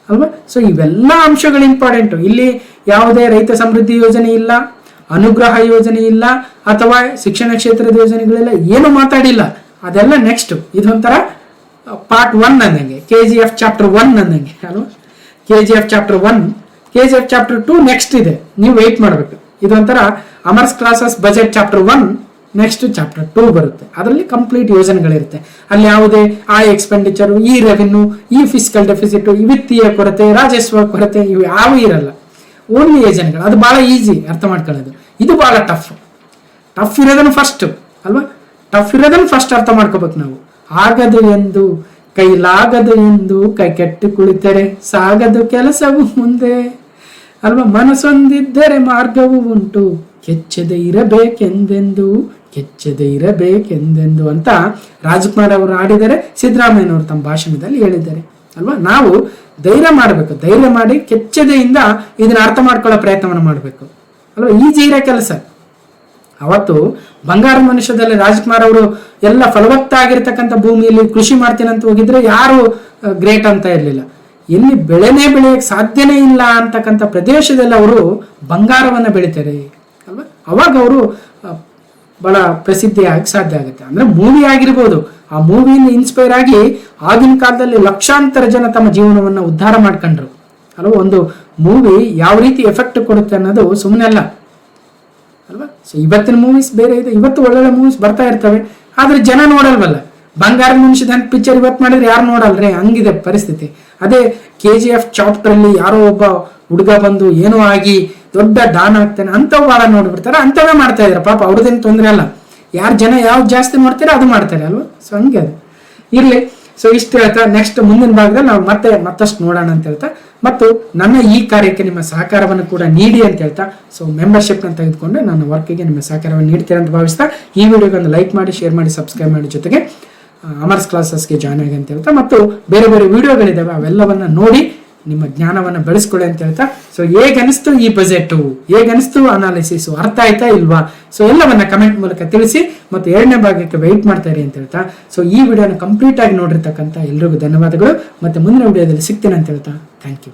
ಅಲ್ವಾ. ಸೊ ಇವೆಲ್ಲ ಅಂಶಗಳು ಇಂಪಾರ್ಟೆಂಟ್. ಇಲ್ಲಿ ಯಾವುದೇ ರೈತ ಸಮೃದ್ಧಿ ಯೋಜನೆ ಇಲ್ಲ, ಅನುಗ್ರಹ ಯೋಜನೆ ಇಲ್ಲ, ಅಥವಾ ಶಿಕ್ಷಣ ಕ್ಷೇತ್ರದ ಯೋಜನೆಗಳೆಲ್ಲ ಏನು ಮಾತಾಡಿಲ್ಲ. ಅದೆಲ್ಲ ನೆಕ್ಸ್ಟ್. ಇದೊಂಥರ ಪಾರ್ಟ್ 1 ಅಂದಂಗೆ, KGF ಚಾಪ್ಟರ್ 1 ಅಂದಂಗೆ ಅಲ್ವಾ. KGF chapter 1, KGF chapter 2 next ಇದೆ, ನೀವು ವೆಯ್ಟ್ ಮಾಡಬೇಕು. ಇದೊಂಥರ Amar's classes budget chapter 1, next chapter 2 ಬರುತ್ತೆ. ಅದರಲ್ಲಿ ಕಂಪ್ಲೀಟ್ ಯೋಜನೆಗಳಿರುತ್ತೆ. ಅಲ್ಲಿ ಯಾವುದೇ ಆ ಎಕ್ಸ್ಪೆಂಡಿಚರು, ಈ ರೆವಿನ್ಯೂ, ಈ ಫಿಸಿಕಲ್ ಡೆಫಿಸಿಟ್, ಈ ವಿತ್ತೀಯ ಕೊರತೆ, ರಾಜಸ್ವ ಕೊರತೆ, ಇವು ಯಾವ ಇರಲ್ಲ. ಓನ್ಲಿ ಯೋಜನೆಗಳು. ಅದು ಬಹಳ ಈಸಿ ಅರ್ಥ ಮಾಡ್ಕೊಳ್ಳೋದು. ಇದು ಬಹಳ ಟಫ್ ಇರೋದನ್ನು ಫಸ್ಟ್ ಅಲ್ವಾ. ಟಫ್ ಇರೋದನ್ನು ಫಸ್ಟ್ ಅರ್ಥ ಮಾಡ್ಕೋಬೇಕು ನಾವು. ಆಗದು ಎಂದು ಕೈಲಾಗದು ಎಂದು ಕೈ ಕೆಟ್ಟು ಕುಳಿತರೆ ಸಾಗದು ಕೆಲಸವು ಮುಂದೆ ಅಲ್ವಾ. ಮನಸ್ಸೊಂದಿದ್ದರೆ ಮಾರ್ಗವು ಉಂಟು, ಕೆಚ್ಚದೆ ಇರಬೇಕೆಂದೆಂದು ಅಂತ ರಾಜ್ಕುಮಾರ್ ಅವರು ಆಡಿದರೆ, ಸಿದ್ದರಾಮಯ್ಯನವರು ತಮ್ಮ ಭಾಷಣದಲ್ಲಿ ಹೇಳಿದ್ದಾರೆ ಅಲ್ವಾ. ನಾವು ಧೈರ್ಯ ಮಾಡಬೇಕು. ಧೈರ್ಯ ಮಾಡಿ ಕೆಚ್ಚದೆಯಿಂದ ಇದನ್ನ ಅರ್ಥ ಮಾಡ್ಕೊಳ್ಳೋ ಪ್ರಯತ್ನವನ್ನು ಮಾಡಬೇಕು ಅಲ್ವಾ. ಈಜಿ ಇರೋ ಕೆಲಸ. ಅವತ್ತು ಬಂಗಾರ ಮನುಷ್ಯದಲ್ಲಿ ರಾಜ್ಕುಮಾರ್ ಅವರು ಎಲ್ಲ ಫಲವತ್ತಾಗಿರ್ತಕ್ಕಂಥ ಭೂಮಿಯಲ್ಲಿ ಕೃಷಿ ಮಾಡ್ತೀನಿ ಅಂತ ಹೋಗಿದ್ರೆ ಯಾರು ಗ್ರೇಟ್ ಅಂತ ಇರಲಿಲ್ಲ. ಎಲ್ಲಿ ಬೆಳೆಯಕ್ಕೆ ಸಾಧ್ಯನೇ ಇಲ್ಲ ಅಂತಕ್ಕಂಥ ಪ್ರದೇಶದಲ್ಲಿ ಅವರು ಬಂಗಾರವನ್ನು ಬೆಳಿತಾರೆ ಅಲ್ವಾ. ಅವಾಗ ಅವರು ಬಹಳ ಪ್ರಸಿದ್ಧಿಯಾಗಿ ಸಾಧ್ಯ ಆಗುತ್ತೆ. ಅಂದ್ರೆ ಮೂವಿ ಆಗಿರ್ಬೋದು, ಆ ಮೂವಿಯಿಂದ ಇನ್ಸ್ಪೈರ್ ಆಗಿ ಆಗಿನ ಕಾಲದಲ್ಲಿ ಲಕ್ಷಾಂತರ ಜನ ತಮ್ಮ ಜೀವನವನ್ನು ಉದ್ಧಾರ ಮಾಡ್ಕೊಂಡ್ರು ಅಲ್ವಾ. ಒಂದು ಮೂವಿ ಯಾವ ರೀತಿ ಎಫೆಕ್ಟ್ ಕೊಡುತ್ತೆ ಅನ್ನೋದು ಸುಮ್ಮನೆ ಅಲ್ಲ ಅಲ್ವಾ. ಸೊ ಇವತ್ತಿನ ಮೂವೀಸ್ ಬೇರೆ ಇದೆ, ಇವತ್ತು ಒಳ್ಳೊಳ್ಳೆ ಮೂವೀಸ್ ಬರ್ತಾ ಇರ್ತವೆ, ಆದ್ರೆ ಜನ ನೋಡಲ್ವಲ್ಲ. ಬಂಗಾರ ಮನುಷ್ಯದ ಪಿಕ್ಚರ್ ಇವತ್ತು ಮಾಡಿದ್ರೆ ಯಾರು ನೋಡಲ್ರಿ, ಹಂಗಿದೆ ಪರಿಸ್ಥಿತಿ. ಅದೇ KGF ಚಾಪ್ಟರ್ ಅಲ್ಲಿ ಯಾರೋ ಒಬ್ಬ ಹುಡುಗ ಬಂದು ಏನೋ ಆಗಿ ದೊಡ್ಡ ಡಾನ್ ಆಗ್ತಾನೆ, ಅಂಥವು ಭಾಳ ನೋಡ್ಬಿಡ್ತಾರೆ, ಅಂಥವೇ ಮಾಡ್ತಾ ಇದಾರೆ. ಪಾಪ ಅವ್ರದ್ದೇನು ತೊಂದರೆ ಅಲ್ಲ. ಯಾರು ಜನ ಯಾವ್ದು ಜಾಸ್ತಿ ಮಾಡ್ತಾರೆ ಅದು ಮಾಡ್ತಾರೆ ಅಲ್ವಾ. ಸೊ ಹಂಗೆ ಅದು ಇರ್ಲಿ. ಸೊ ಇಷ್ಟು ಹೇಳ್ತಾ ನೆಕ್ಸ್ಟ್ ಮುಂದಿನ ಭಾಗದಲ್ಲಿ ನಾವು ಮತ್ತಷ್ಟು ನೋಡೋಣ ಅಂತ ಹೇಳ್ತಾ, ಮತ್ತು ನನ್ನ ಈ ಕಾರ್ಯಕ್ಕೆ ನಿಮ್ಮ ಸಹಕಾರವನ್ನು ಕೂಡ ನೀಡಿ ಅಂತ ಹೇಳ್ತಾ, ಸೊ ಮೆಂಬರ್ಶಿಪ್ನ ತೆಗೆದುಕೊಂಡು ನನ್ನ ವರ್ಕಿಗೆ ನಿಮ್ಮ ಸಹಕಾರವನ್ನು ನೀಡ್ತೀರಾ ಅಂತ ಭಾವಿಸ್ತಾ, ಈ ವಿಡಿಯೋಗೆ ಒಂದು ಲೈಕ್ ಮಾಡಿ, ಶೇರ್ ಮಾಡಿ, ಸಬ್ಸ್ಕ್ರೈಬ್ ಮಾಡಿ, ಜೊತೆಗೆ ಅಮರ್ಸ್ ಕ್ಲಾಸಸ್ಗೆ ಜಾಯ್ನ್ ಆಗಿ ಅಂತ ಹೇಳ್ತಾ, ಮತ್ತು ಬೇರೆ ಬೇರೆ ವಿಡಿಯೋಗಳಿದ್ದಾವೆ ಅವೆಲ್ಲವನ್ನ ನೋಡಿ ನಿಮ್ಮ ಜ್ಞಾನವನ್ನು ಬೆಳೆಸ್ಕೊಳ್ಳಿ ಅಂತ ಹೇಳ್ತಾ, ಸೊ ಹೇಗನಿಸ್ತು ಈ ಬಜೆಟ್, ಹೇಗನಿಸ್ತು ಅನಾಲಿಸಿಸ್, ಅರ್ಥ ಆಯ್ತಾ ಇಲ್ವಾ, ಸೊ ಎಲ್ಲವನ್ನ ಕಮೆಂಟ್ ಮೂಲಕ ತಿಳಿಸಿ, ಮತ್ತು 2ನೇ ಭಾಗಕ್ಕೆ ವೆಯ್ಟ್ ಮಾಡ್ತಾ ಇರಿ ಅಂತ ಹೇಳ್ತಾ, ಸೊ ಈ ವಿಡಿಯೋನ ಕಂಪ್ಲೀಟ್ ಆಗಿ ನೋಡಿರ್ತಕ್ಕಂಥ ಎಲ್ರಿಗೂ ಧನ್ಯವಾದಗಳು. ಮತ್ತೆ ಮುಂದಿನ ವಿಡಿಯೋದಲ್ಲಿ ಸಿಗ್ತೇನೆ ಅಂತ ಹೇಳ್ತಾ, ಥ್ಯಾಂಕ್ ಯು.